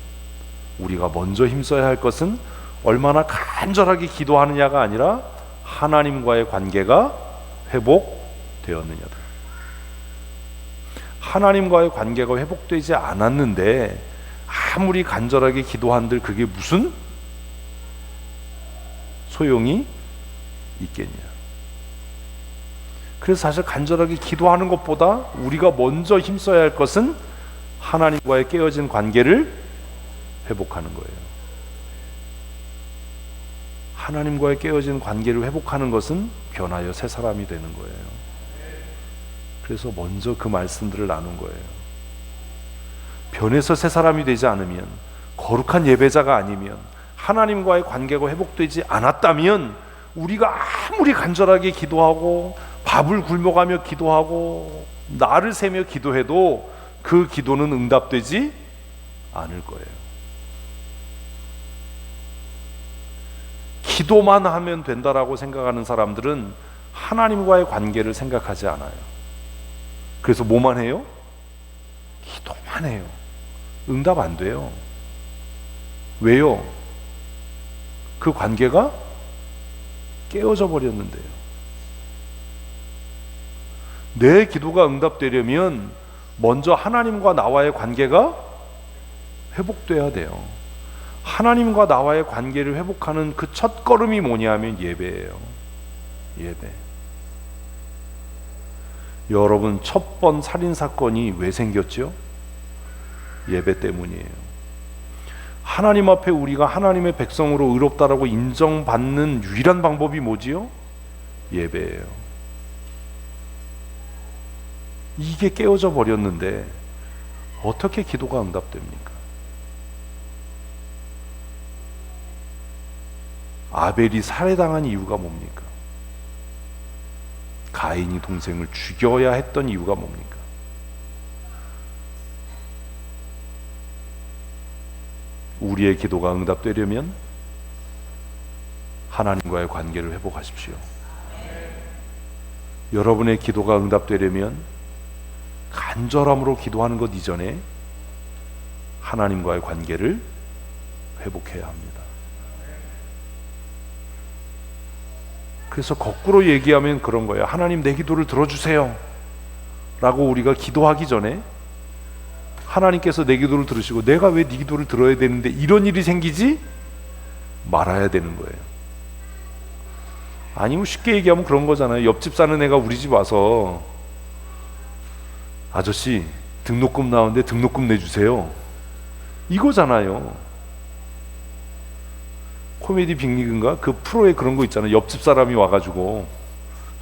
우리가 먼저 힘써야 할 것은 얼마나 간절하게 기도하느냐가 아니라 하나님과의 관계가 회복되었느냐다. 하나님과의 관계가 회복되지 않았는데 아무리 간절하게 기도한들 그게 무슨 소용이 있겠냐. 그래서 사실 간절하게 기도하는 것보다 우리가 먼저 힘써야 할 것은 하나님과의 깨어진 관계를 회복하는 거예요. 하나님과의 깨어진 관계를 회복하는 것은 변하여 새 사람이 되는 거예요. 그래서 먼저 그 말씀들을 나눈 거예요. 변해서 새 사람이 되지 않으면, 거룩한 예배자가 아니면, 하나님과의 관계가 회복되지 않았다면 우리가 아무리 간절하게 기도하고 밥을 굶어가며 기도하고 나를 세며 기도해도 그 기도는 응답되지 않을 거예요. 기도만 하면 된다라고 생각하는 사람들은 하나님과의 관계를 생각하지 않아요. 그래서 뭐만 해요? 기도만 해요. 응답 안 돼요. 왜요? 그 관계가 깨어져 버렸는데요. 내 기도가 응답되려면 먼저 하나님과 나와의 관계가 회복돼야 돼요. 하나님과 나와의 관계를 회복하는 그 첫 걸음이 뭐냐면 예배예요. 예배. 여러분, 첫 번 살인사건이 왜 생겼죠? 예배 때문이에요. 하나님 앞에 우리가 하나님의 백성으로 의롭다라고 인정받는 유일한 방법이 뭐지요? 예배예요. 이게 깨어져 버렸는데 어떻게 기도가 응답됩니까? 아벨이 살해당한 이유가 뭡니까? 가인이 동생을 죽여야 했던 이유가 뭡니까? 우리의 기도가 응답되려면 하나님과의 관계를 회복하십시오. 여러분의 기도가 응답되려면 간절함으로 기도하는 것 이전에 하나님과의 관계를 회복해야 합니다. 그래서 거꾸로 얘기하면 그런 거예요. 하나님 내 기도를 들어주세요 라고 우리가 기도하기 전에 하나님께서 내 기도를 들으시고 내가 왜 네 기도를 들어야 되는데 이런 일이 생기지 말아야 되는 거예요. 아니면 쉽게 얘기하면 그런 거잖아요. 옆집 사는 애가 우리 집 와서 아저씨 등록금 나오는데 등록금 내주세요 이거잖아요. 코미디 빅리그인가? 그 프로에 그런 거 있잖아요. 옆집 사람이 와가지고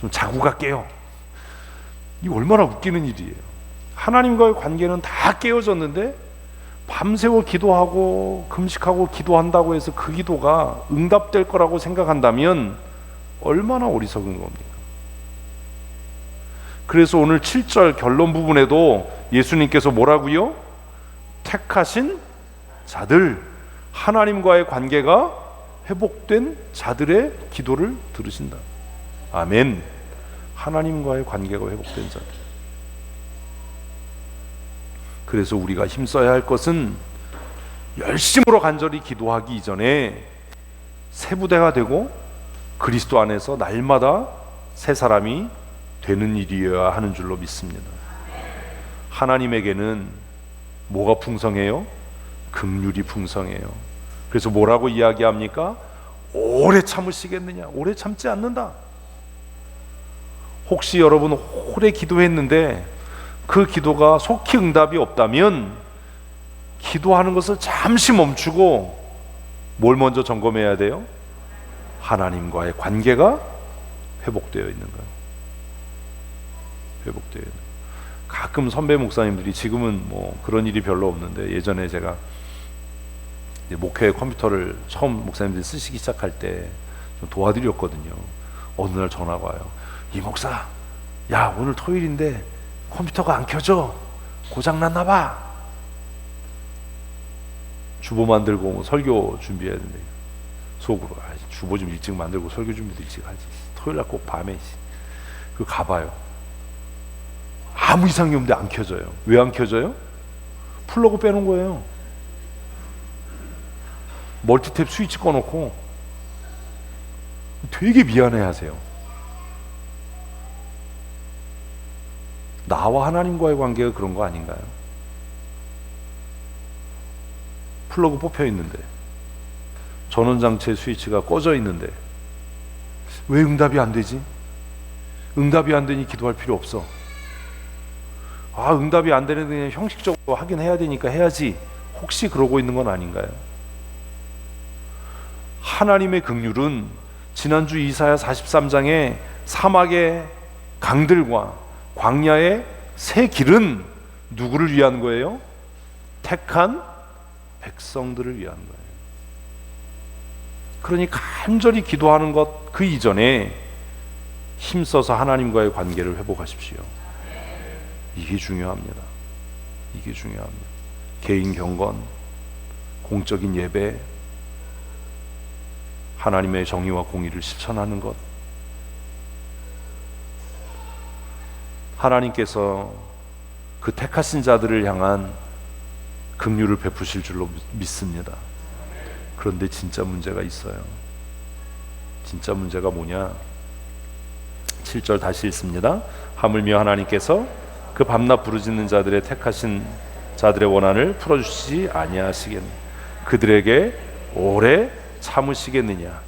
좀 자고 갈게요. 이거 얼마나 웃기는 일이에요. 하나님과의 관계는 다 깨어졌는데 밤새워 기도하고 금식하고 기도한다고 해서 그 기도가 응답될 거라고 생각한다면 얼마나 어리석은 겁니까? 그래서 오늘 7절 결론 부분에도 예수님께서 뭐라고요? 택하신 자들, 하나님과의 관계가 회복된 자들의 기도를 들으신다. 아멘. 하나님과의 관계가 회복된 자들. 그래서 우리가 힘써야 할 것은 열심으로 간절히 기도하기 이전에 새 부대가 되고 그리스도 안에서 날마다 새 사람이 되는 일이어야 하는 줄로 믿습니다. 하나님에게는 뭐가 풍성해요? 긍휼이 풍성해요. 그래서 뭐라고 이야기합니까? 오래 참으시겠느냐? 오래 참지 않는다. 혹시 여러분 오래 기도했는데 그 기도가 속히 응답이 없다면 기도하는 것을 잠시 멈추고 뭘 먼저 점검해야 돼요? 하나님과의 관계가 회복되어 있는가? 회복되어 있는. 가끔 선배 목사님들이, 지금은 뭐 그런 일이 별로 없는데 예전에 제가 목회 컴퓨터를 처음 목사님들이 쓰시기 시작할 때 좀 도와드렸거든요. 어느 날 전화가 와요. 이 목사, 야 오늘 토요일인데 컴퓨터가 안 켜져. 고장났나 봐. 주보 만들고 설교 준비해야 된대. 속으로 주보 좀 일찍 만들고 설교 준비도 일찍 하지. 토요일날 꼭 밤에 그 가봐요. 아무 이상이 없는데 안 켜져요. 왜 안 켜져요? 플러그 빼놓은 거예요. 멀티탭 스위치 꺼놓고. 되게 미안해 하세요. 나와 하나님과의 관계가 그런 거 아닌가요? 플러그 뽑혀 있는데, 전원장치의 스위치가 꺼져 있는데 왜 응답이 안 되지? 응답이 안 되니 기도할 필요 없어. 아, 응답이 안 되는데 그냥 형식적으로 하긴 해야 되니까 해야지. 혹시 그러고 있는 건 아닌가요? 하나님의 긍휼은 지난주 이사야 43장에 사막의 강들과 광야의 새 길은 누구를 위한 거예요? 택한 백성들을 위한 거예요. 그러니 간절히 기도하는 것 그 이전에 힘써서 하나님과의 관계를 회복하십시오. 이게 중요합니다. 이게 중요합니다. 개인 경건, 공적인 예배, 하나님의 정의와 공의를 실천하는 것. 하나님께서 그 택하신 자들을 향한 긍휼을 베푸실 줄로 믿습니다. 그런데 진짜 문제가 있어요. 진짜 문제가 뭐냐? 7절 다시 읽습니다. 하물며 하나님께서 그 밤낮 부르짖는 자들의 택하신 자들의 원한을 풀어주시지 아니하시겠느냐? 그들에게 오래 참으시겠느냐?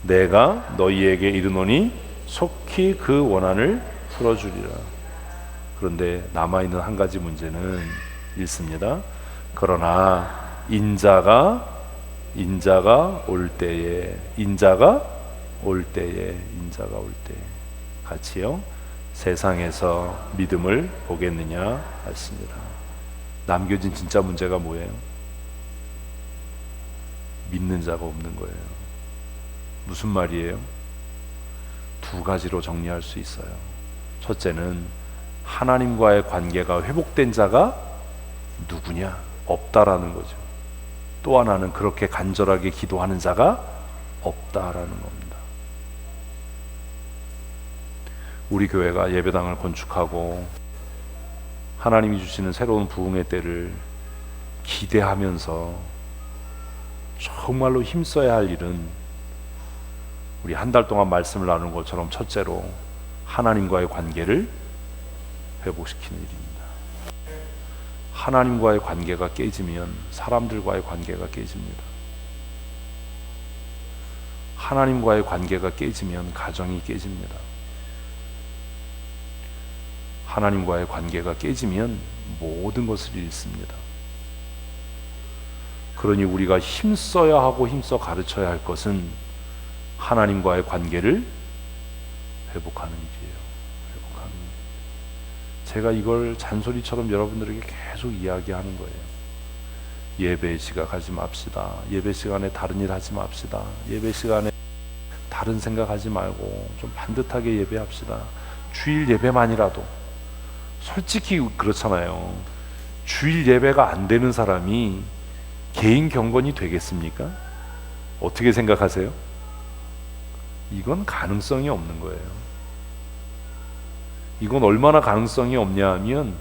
내가 너희에게 이르노니 속히 그 원한을 풀어주리라. 그런데 남아있는 한 가지 문제는 읽습니다. 그러나 인자가 올 때에 같이요 세상에서 믿음을 보겠느냐 하십니다. 남겨진 진짜 문제가 뭐예요? 믿는 자가 없는 거예요. 무슨 말이에요? 두 가지로 정리할 수 있어요. 첫째는 하나님과의 관계가 회복된 자가 누구냐? 없다라는 거죠. 또 하나는 그렇게 간절하게 기도하는 자가 없다라는 겁니다. 우리 교회가 예배당을 건축하고 하나님이 주시는 새로운 부흥의 때를 기대하면서 정말로 힘써야 할 일은 우리 한 달 동안 말씀을 나눈 것처럼 첫째로 하나님과의 관계를 회복시키는 일입니다. 하나님과의 관계가 깨지면 사람들과의 관계가 깨집니다. 하나님과의 관계가 깨지면 가정이 깨집니다. 하나님과의 관계가 깨지면 모든 것을 잃습니다. 그러니 우리가 힘써야 하고 힘써 가르쳐야 할 것은 하나님과의 관계를 회복하는 일이에요. 회복하는 일. 제가 이걸 잔소리처럼 여러분들에게 계속 이야기하는 거예요. 예배 시각하지 맙시다. 예배 시간에 다른 일 하지 맙시다. 예배 시간에 다른 생각하지 말고 좀 반듯하게 예배합시다. 주일 예배만이라도. 솔직히 그렇잖아요. 주일 예배가 안 되는 사람이 개인 경건이 되겠습니까? 어떻게 생각하세요? 이건 가능성이 없는 거예요. 이건 얼마나 가능성이 없냐 하면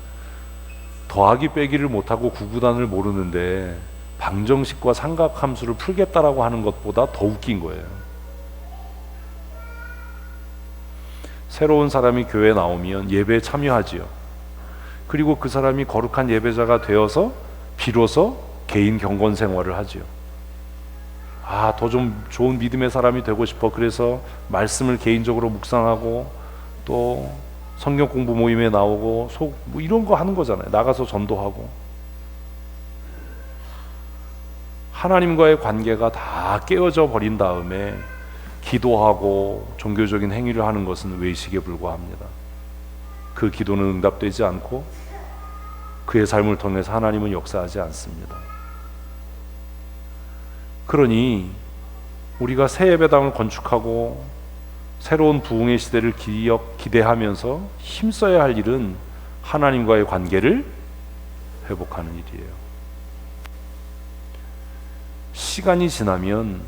더하기 빼기를 못하고 구구단을 모르는데 방정식과 삼각함수를 풀겠다라고 하는 것보다 더 웃긴 거예요. 새로운 사람이 교회에 나오면 예배에 참여하지요. 그리고 그 사람이 거룩한 예배자가 되어서 비로소 개인 경건 생활을 하지요. 더 좀 좋은 믿음의 사람이 되고 싶어. 그래서 말씀을 개인적으로 묵상하고 또 성경 공부 모임에 나오고 뭐 이런 거 하는 거잖아요. 나가서 전도하고. 하나님과의 관계가 다 깨어져 버린 다음에 기도하고 종교적인 행위를 하는 것은 외식에 불과합니다. 그 기도는 응답되지 않고 그의 삶을 통해서 하나님은 역사하지 않습니다. 그러니 우리가 새 예배당을 건축하고 새로운 부흥의 시대를 기대하면서 힘써야 할 일은 하나님과의 관계를 회복하는 일이에요. 시간이 지나면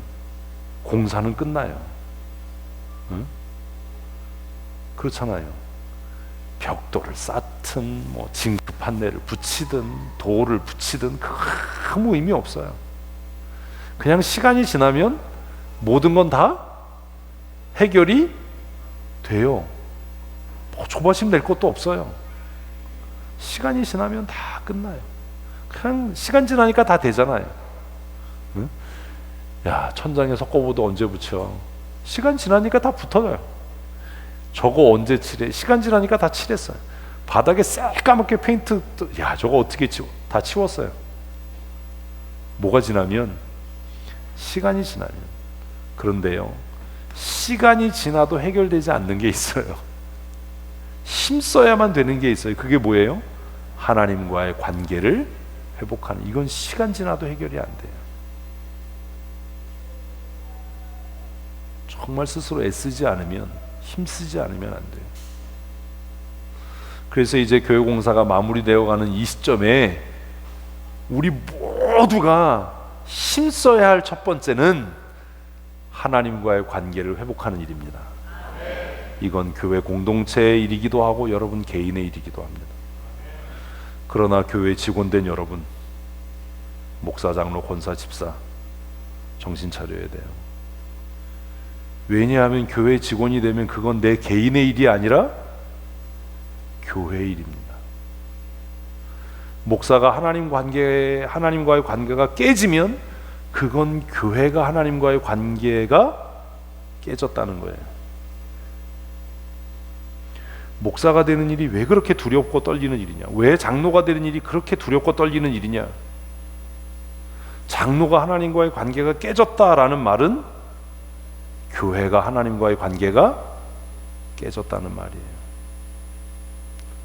공사는 끝나요. 응? 그렇잖아요. 벽돌을 쌓든 뭐 징크 판넬을 붙이든 돌을 붙이든 아무 의미 없어요. 그냥 시간이 지나면 모든 건 다 해결이 돼요. 뭐 조바심 낼 것도 없어요. 시간이 지나면 다 끝나요. 그냥 시간 지나니까 다 되잖아요. 응? 야, 천장에 석고보드 언제 붙여? 시간 지나니까 다 붙어져요. 저거 언제 칠해? 시간 지나니까 다 칠했어요. 바닥에 새까맣게 페인트, 야, 저거 어떻게 치워? 다 치웠어요. 뭐가 지나면? 시간이 지나면. 그런데요, 시간이 지나도 해결되지 않는 게 있어요. 힘써야만 되는 게 있어요. 그게 뭐예요? 하나님과의 관계를 회복하는. 이건 시간 지나도 해결이 안 돼요. 정말 스스로 애쓰지 않으면, 힘쓰지 않으면 안 돼요. 그래서 이제 교회공사가 마무리되어가는 이 시점에 우리 모두가 힘써야 할 첫 번째는 하나님과의 관계를 회복하는 일입니다. 이건 교회 공동체의 일이기도 하고 여러분 개인의 일이기도 합니다. 그러나 교회 직원된 여러분, 목사, 장로, 권사, 집사, 정신 차려야 돼요. 왜냐하면 교회 직원이 되면 그건 내 개인의 일이 아니라 교회의 일입니다. 목사가 하나님과의 관계가 깨지면 그건 교회가 하나님과의 관계가 깨졌다는 거예요. 목사가 되는 일이 왜 그렇게 두렵고 떨리는 일이냐? 왜 장로가 되는 일이 그렇게 두렵고 떨리는 일이냐? 장로가 하나님과의 관계가 깨졌다라는 말은 교회가 하나님과의 관계가 깨졌다는 말이에요.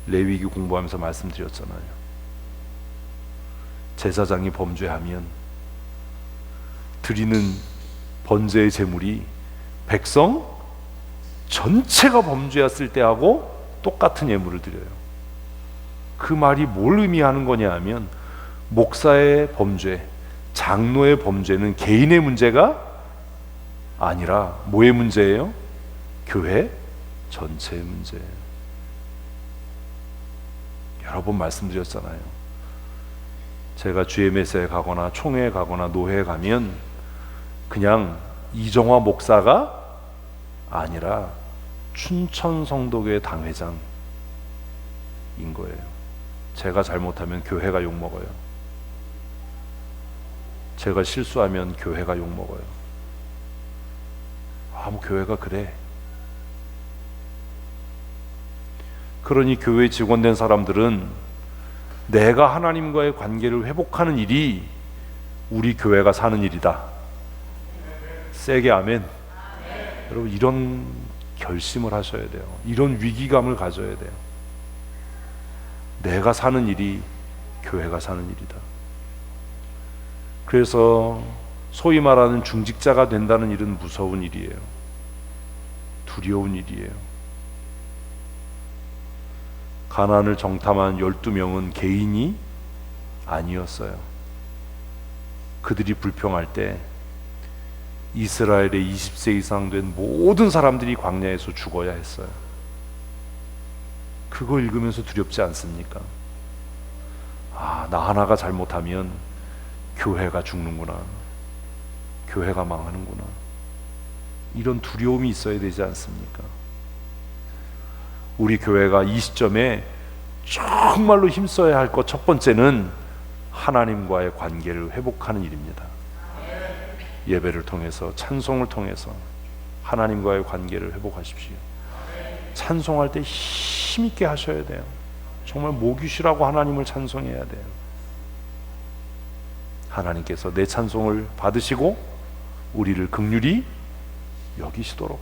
레위기 공부하면서 말씀드렸잖아요. 제사장이 범죄하면 드리는 번제의 제물이 백성 전체가 범죄했을 때하고 똑같은 예물을 드려요. 그 말이 뭘 의미하는 거냐 하면 목사의 범죄, 장로의 범죄는 개인의 문제가 아니라 뭐의 문제예요? 교회 전체의 문제예요. 여러 번 말씀드렸잖아요. 제가 GMS에 가거나 총회에 가거나 노회에 가면 그냥 이정화 목사가 아니라 춘천 성도교회 당회장인 거예요. 제가 잘못하면 교회가 욕먹어요. 제가 실수하면 교회가 욕먹어요. 뭐 교회가 그래. 그러니 교회 직원된 사람들은 내가 하나님과의 관계를 회복하는 일이 우리 교회가 사는 일이다. 세게 아멘. 여러분, 이런 결심을 하셔야 돼요. 이런 위기감을 가져야 돼요. 내가 사는 일이 교회가 사는 일이다. 그래서 소위 말하는 중직자가 된다는 일은 무서운 일이에요. 두려운 일이에요. 가나안을 정탐한 12명은 개인이 아니었어요. 그들이 불평할 때 이스라엘의 20세 이상 된 모든 사람들이 광야에서 죽어야 했어요. 그거 읽으면서 두렵지 않습니까? 나 하나가 잘못하면 교회가 죽는구나. 교회가 망하는구나. 이런 두려움이 있어야 되지 않습니까? 우리 교회가 이 시점에 정말로 힘써야 할 것 첫 번째는 하나님과의 관계를 회복하는 일입니다. 예배를 통해서, 찬송을 통해서 하나님과의 관계를 회복하십시오. 찬송할 때 힘있게 하셔야 돼요. 정말 목이 쉬라고 하나님을 찬송해야 돼요. 하나님께서 내 찬송을 받으시고 우리를 긍휼히 여기시도록,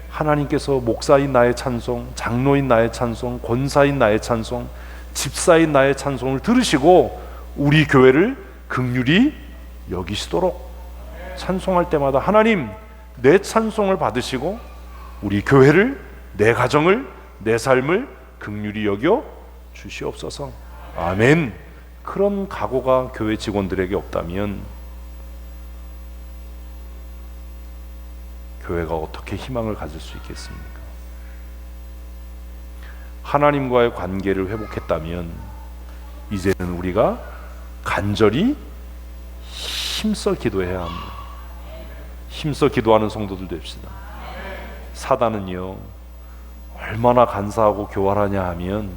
하나님께서 목사인 나의 찬송, 장로인 나의 찬송, 권사인 나의 찬송, 집사인 나의 찬송을 들으시고 우리 교회를 긍휼히 여기시도록 찬송할 때마다 하나님, 내 찬송을 받으시고 우리 교회를, 내 가정을, 내 삶을 긍휼히 여겨 주시옵소서. 아멘. 그런 각오가 교회 직원들에게 없다면 교회가 어떻게 희망을 가질 수 있겠습니까? 하나님과의 관계를 회복했다면 이제는 우리가 간절히 힘써 기도해야 합니다. 힘써 기도하는 성도들 됩시다. 사단은요, 얼마나 간사하고 교활하냐 하면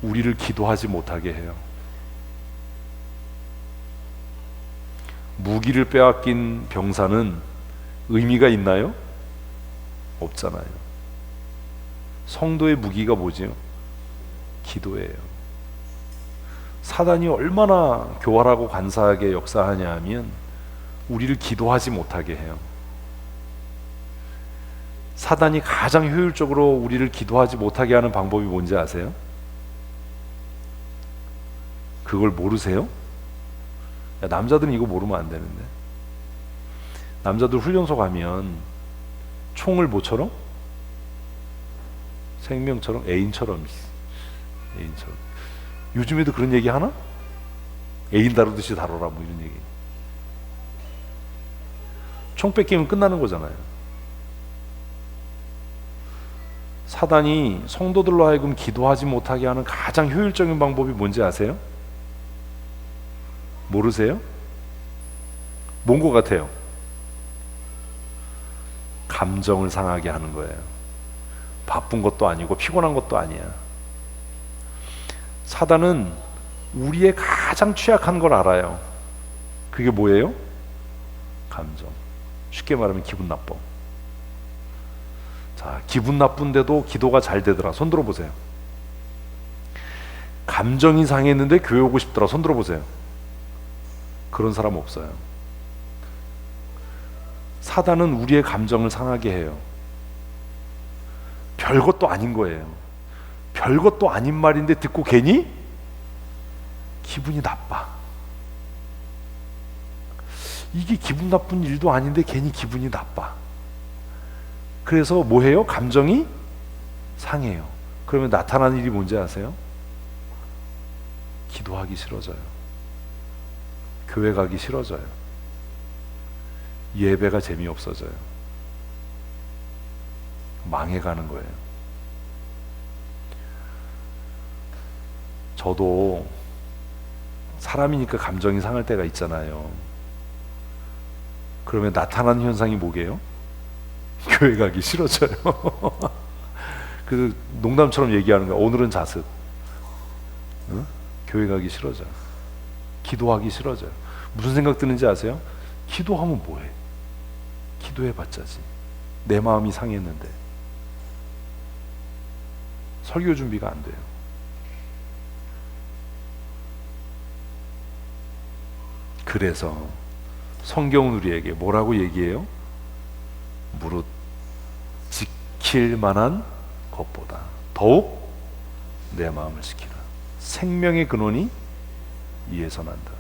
우리를 기도하지 못하게 해요. 무기를 빼앗긴 병사는 의미가 있나요? 없잖아요. 성도의 무기가 뭐지요? 기도예요. 사단이 얼마나 교활하고 간사하게 역사하냐 하면 우리를 기도하지 못하게 해요. 사단이 가장 효율적으로 우리를 기도하지 못하게 하는 방법이 뭔지 아세요? 그걸 모르세요? 남자들은 이거 모르면 안 되는데. 남자들 훈련소 가면 총을 뭐처럼? 생명처럼, 애인처럼. 요즘에도 그런 얘기 하나? 애인 다루듯이 다뤄라, 뭐 이런 얘기. 총 뺏기면 끝나는 거잖아요. 사단이 성도들로 하여금 기도하지 못하게 하는 가장 효율적인 방법이 뭔지 아세요? 모르세요? 뭔 것 같아요? 감정을 상하게 하는 거예요. 바쁜 것도 아니고 피곤한 것도 아니야. 사단은 우리의 가장 취약한 걸 알아요. 그게 뭐예요? 감정. 쉽게 말하면 기분 나빠. 자, 기분 나쁜데도 기도가 잘 되더라. 손 들어보세요. 감정이 상했는데 교회 오고 싶더라. 손 들어보세요. 그런 사람 없어요. 사단은 우리의 감정을 상하게 해요. 별것도 아닌 거예요. 별것도 아닌 말인데 듣고 괜히 기분이 나빠. 이게 기분 나쁜 일도 아닌데 괜히 기분이 나빠. 그래서 뭐 해요? 감정이 상해요. 그러면 나타나는 일이 뭔지 아세요? 기도하기 싫어져요. 교회 가기 싫어져요. 예배가 재미없어져요. 망해가는 거예요. 저도 사람이니까 감정이 상할 때가 있잖아요. 그러면 나타나는 현상이 뭐게요? 교회 가기 싫어져요. 그 농담처럼 얘기하는 거야. 오늘은 자습. 응? 교회 가기 싫어져요. 기도하기 싫어져요. 무슨 생각 드는지 아세요? 기도하면 뭐해? 기도해봤자지. 내 마음이 상했는데. 설교 준비가 안 돼요. 그래서 성경은 우리에게 뭐라고 얘기해요? 무릇 지킬 만한 것보다 더욱 내 마음을 지키라. 생명의 근원이 이에서 난다.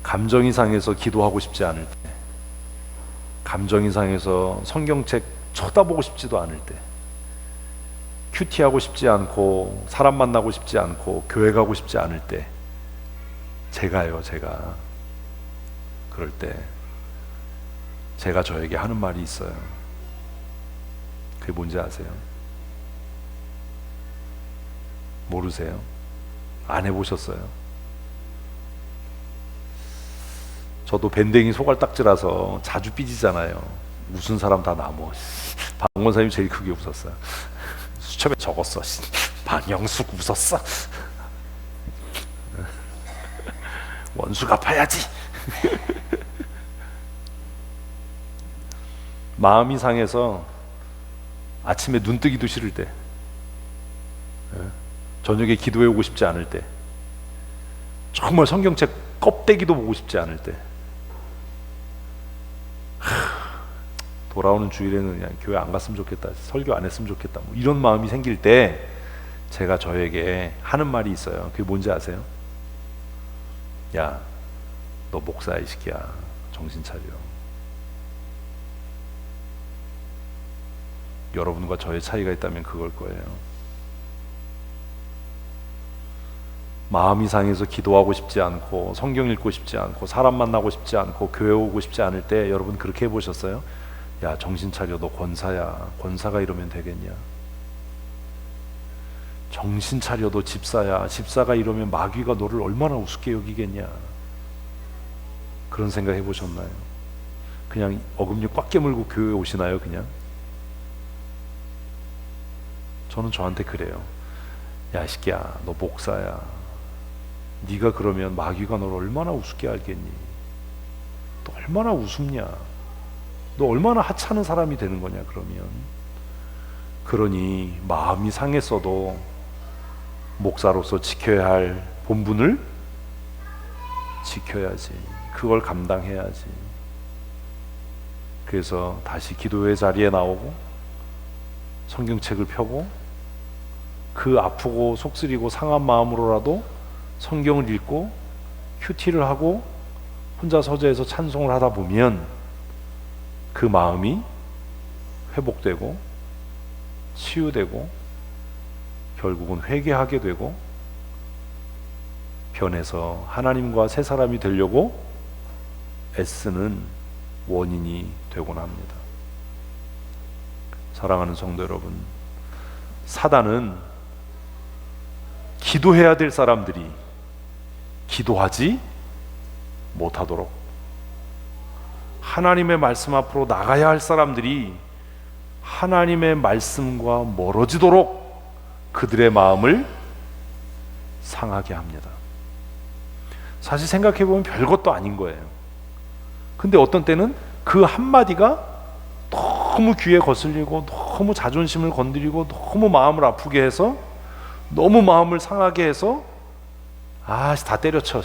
감정이 상해서 기도하고 싶지 않을 때, 감정이 상해서 성경책 쳐다보고 싶지도 않을 때, 큐티하고 싶지 않고 사람 만나고 싶지 않고 교회 가고 싶지 않을 때, 제가 그럴 때 제가 저에게 하는 말이 있어요. 그게 뭔지 아세요? 모르세요? 안 해보셨어요? 저도 밴댕이 소갈딱지라서 자주 삐지잖아요. 웃은 사람 다 나무. 박원사님 제일 크게 웃었어요. 수첩에 적었어. 박영숙 웃었어. 원수 갚아야지. 마음이 상해서 아침에 눈 뜨기도 싫을 때, 저녁에 기도해 오고 싶지 않을 때, 정말 성경책 껍데기도 보고 싶지 않을 때, 돌아오는 주일에는 그냥 교회 안 갔으면 좋겠다, 설교 안 했으면 좋겠다, 뭐 이런 마음이 생길 때 제가 저에게 하는 말이 있어요. 그게 뭔지 아세요? 야, 너 목사야 이 새끼야. 정신 차려. 여러분과 저의 차이가 있다면 그걸 거예요. 마음이 상해서 기도하고 싶지 않고 성경 읽고 싶지 않고 사람 만나고 싶지 않고 교회 오고 싶지 않을 때 여러분 그렇게 해보셨어요? 야, 정신 차려. 너 권사야. 권사가 이러면 되겠냐? 정신 차려. 너 집사야. 집사가 이러면 마귀가 너를 얼마나 우습게 여기겠냐? 그런 생각 해보셨나요? 그냥 어금니 꽉 깨물고 교회 오시나요? 그냥? 저는 저한테 그래요. 야, 이 새끼야, 너 목사야. 네가 그러면 마귀가 너를 얼마나 우습게 알겠니? 너 얼마나 우습냐? 너 얼마나 하찮은 사람이 되는 거냐 그러면. 그러니 마음이 상했어도 목사로서 지켜야 할 본분을 지켜야지. 그걸 감당해야지. 그래서 다시 기도의 자리에 나오고 성경책을 펴고 그 아프고 속쓰리고 상한 마음으로라도 성경을 읽고 큐티를 하고 혼자 서재에서 찬송을 하다 보면 그 마음이 회복되고 치유되고 결국은 회개하게 되고 변해서 하나님과 새 사람이 되려고 애쓰는 원인이 되곤 합니다. 사랑하는 성도 여러분, 사단은 기도해야 될 사람들이 기도하지 못하도록, 하나님의 말씀 앞으로 나가야 할 사람들이 하나님의 말씀과 멀어지도록 그들의 마음을 상하게 합니다. 사실 생각해보면 별것도 아닌 거예요. 근데 어떤 때는 그 한마디가 너무 귀에 거슬리고 너무 자존심을 건드리고 너무 마음을 아프게 해서 너무 마음을 상하게 해서 다 때려쳐.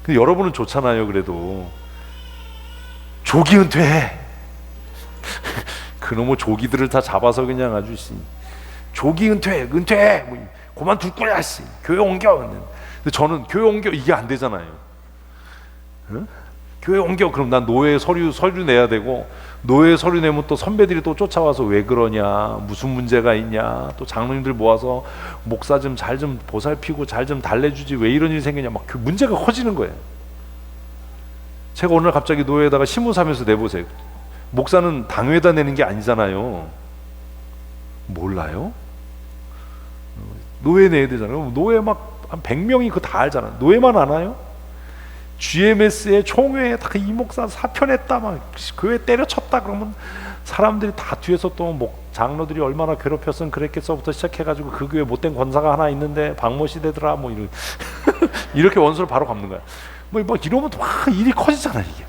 근데 여러분은 좋잖아요. 그래도 조기 은퇴해. 그놈의 조기들을 다 잡아서 그냥 아주 조기 은퇴해 뭐, 그만둘 거야 교회 옮겨. 근데 저는 교회 옮겨 이게 안 되잖아요. 응? 교회 옮겨 그럼 난 노예 서류 내야 되고, 노예 서류 내면 또 선배들이 또 쫓아와서 왜 그러냐, 무슨 문제가 있냐, 또 장로님들 모아서 목사 좀 잘 좀 보살피고 잘 좀 달래주지 왜 이런 일이 생기냐, 막 그 문제가 커지는 거예요. 제가 오늘 갑자기 노예에다가 신문사면서 내보세요. 목사는 당회에다 내는 게 아니잖아요. 몰라요? 노예 내야 되잖아요. 노예 막 한 100명이 그거 다 알잖아. 노예만 아나요? GMS의 총회에 다 이 목사 사표냈다, 막 교회 때려쳤다 그러면 사람들이 다 뒤에서 또 장로들이 얼마나 괴롭혔으면 그랬겠어부터 시작해가지고 그 교회 못된 권사가 하나 있는데 박모 시대더라 뭐 이런 이렇게 원수를 바로 갚는 거야. 뭐 이러면 막 일이 커지잖아 이게.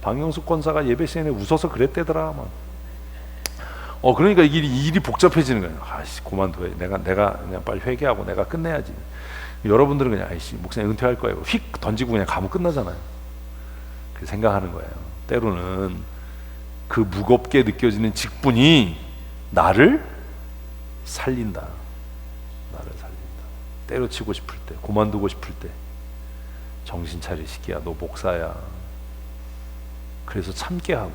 박영숙 권사가 예배 시간에 웃어서 그랬대더라 막. 그러니까 일이 복잡해지는 거예요. 아씨 그만둬야 내가 그냥 빨리 회개하고 내가 끝내야지. 여러분들은 그냥 아이씨 목사님 은퇴할 거예요 휙 던지고 그냥 가면 끝나잖아요. 그 생각하는 거예요. 때로는 그 무겁게 느껴지는 직분이 나를 살린다. 때려치고 싶을 때, 그만두고 싶을 때 정신 차리시기야 너 목사야. 그래서 참게 하고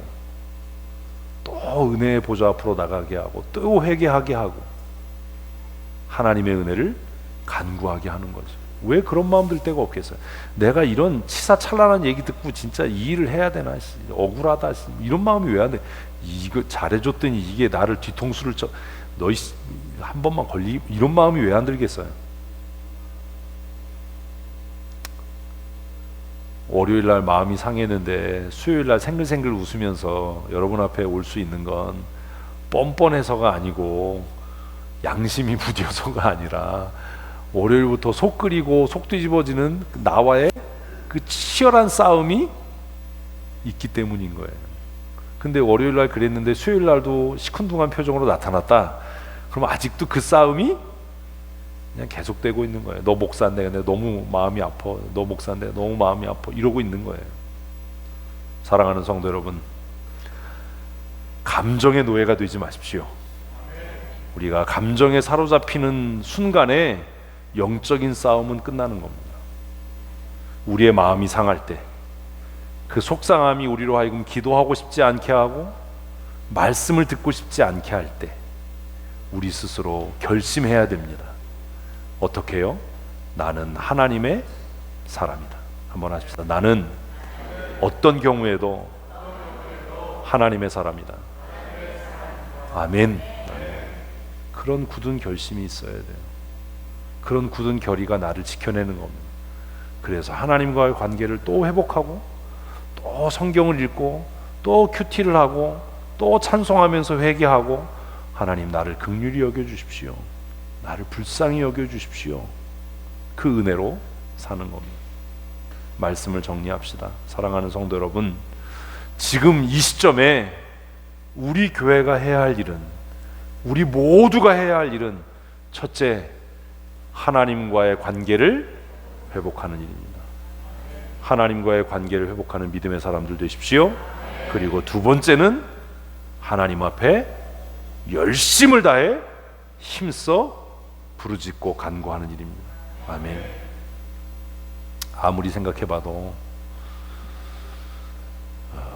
또 은혜의 보좌 앞으로 나가게 하고 또 회개하게 하고 하나님의 은혜를 간구하게 하는 거죠. 왜 그런 마음 들 때가 없겠어요? 내가 이런 치사찬란한 얘기 듣고 진짜 이 일을 해야 되나, 억울하다, 이런 마음이 왜 안 돼? 이거 잘해줬더니 이게 나를 뒤통수를 쳐, 너희 한 번만 이런 마음이 왜 안 들겠어요? 월요일날 마음이 상했는데 수요일날 생글생글 웃으면서 여러분 앞에 올 수 있는 건 뻔뻔해서가 아니고 양심이 무뎌서가 아니라 월요일부터 속 끓이고 속 뒤집어지는 나와의 그 치열한 싸움이 있기 때문인 거예요. 근데 월요일날 그랬는데 수요일날도 시큰둥한 표정으로 나타났다. 그럼 아직도 그 싸움이 그냥 계속되고 있는 거예요. 너 목사인데 근데 너무 마음이 아파. 너 목사인데 너무 마음이 아파. 이러고 있는 거예요. 사랑하는 성도 여러분, 감정의 노예가 되지 마십시오. 우리가 감정에 사로잡히는 순간에 영적인 싸움은 끝나는 겁니다. 우리의 마음이 상할 때, 그 속상함이 우리로 하여금 기도하고 싶지 않게 하고 말씀을 듣고 싶지 않게 할 때 우리 스스로 결심해야 됩니다. 어떻게 해요? 나는 하나님의 사람이다. 한번 하십시다. 나는 어떤 경우에도 하나님의 사람이다. 아멘. 그런 굳은 결심이 있어야 돼요. 그런 굳은 결의가 나를 지켜내는 겁니다. 그래서 하나님과의 관계를 또 회복하고 또 성경을 읽고 또 큐티를 하고 또 찬송하면서 회개하고 하나님 나를 긍휼히 여겨주십시오. 나를 불쌍히 여겨주십시오. 그 은혜로 사는 겁니다. 말씀을 정리합시다. 사랑하는 성도 여러분, 지금 이 시점에 우리 교회가 해야 할 일은, 우리 모두가 해야 할 일은 첫째, 하나님과의 관계를 회복하는 일입니다. 하나님과의 관계를 회복하는 믿음의 사람들 되십시오. 그리고 두 번째는 하나님 앞에 열심을 다해 힘써 부르짖고 간구하는 일입니다. 아멘. 아무리 생각해봐도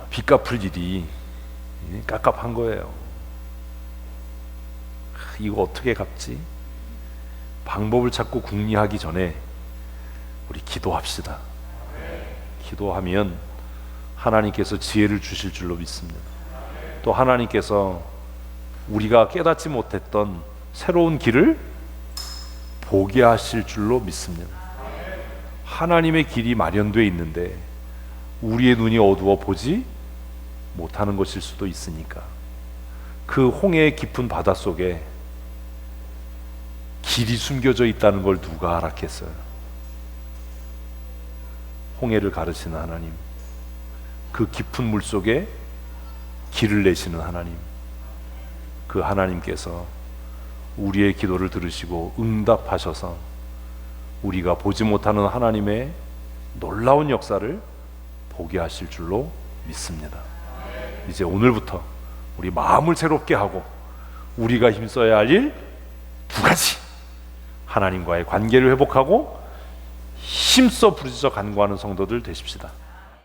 빚 갚을 일이 깝깝한 거예요. 이거 어떻게 갚지? 방법을 찾고 궁리하기 전에 우리 기도합시다. 기도하면 하나님께서 지혜를 주실 줄로 믿습니다. 또 하나님께서 우리가 깨닫지 못했던 새로운 길을 보게 하실 줄로 믿습니다. 하나님의 길이 마련되어 있는데 우리의 눈이 어두워 보지 못하는 것일 수도 있으니까 그 홍해의 깊은 바다 속에 길이 숨겨져 있다는 걸 누가 알았겠어요? 홍해를 가르치는 하나님, 그 깊은 물 속에 길을 내시는 하나님, 그 하나님께서 우리의 기도를 들으시고 응답하셔서 우리가 보지 못하는 하나님의 놀라운 역사를 보게 하실 줄로 믿습니다. 이제 오늘부터 우리 마음을 새롭게 하고 우리가 힘써야 할 일 두 가지, 하나님과의 관계를 회복하고 힘써 부르짖어 간구하는 성도들 되십시다.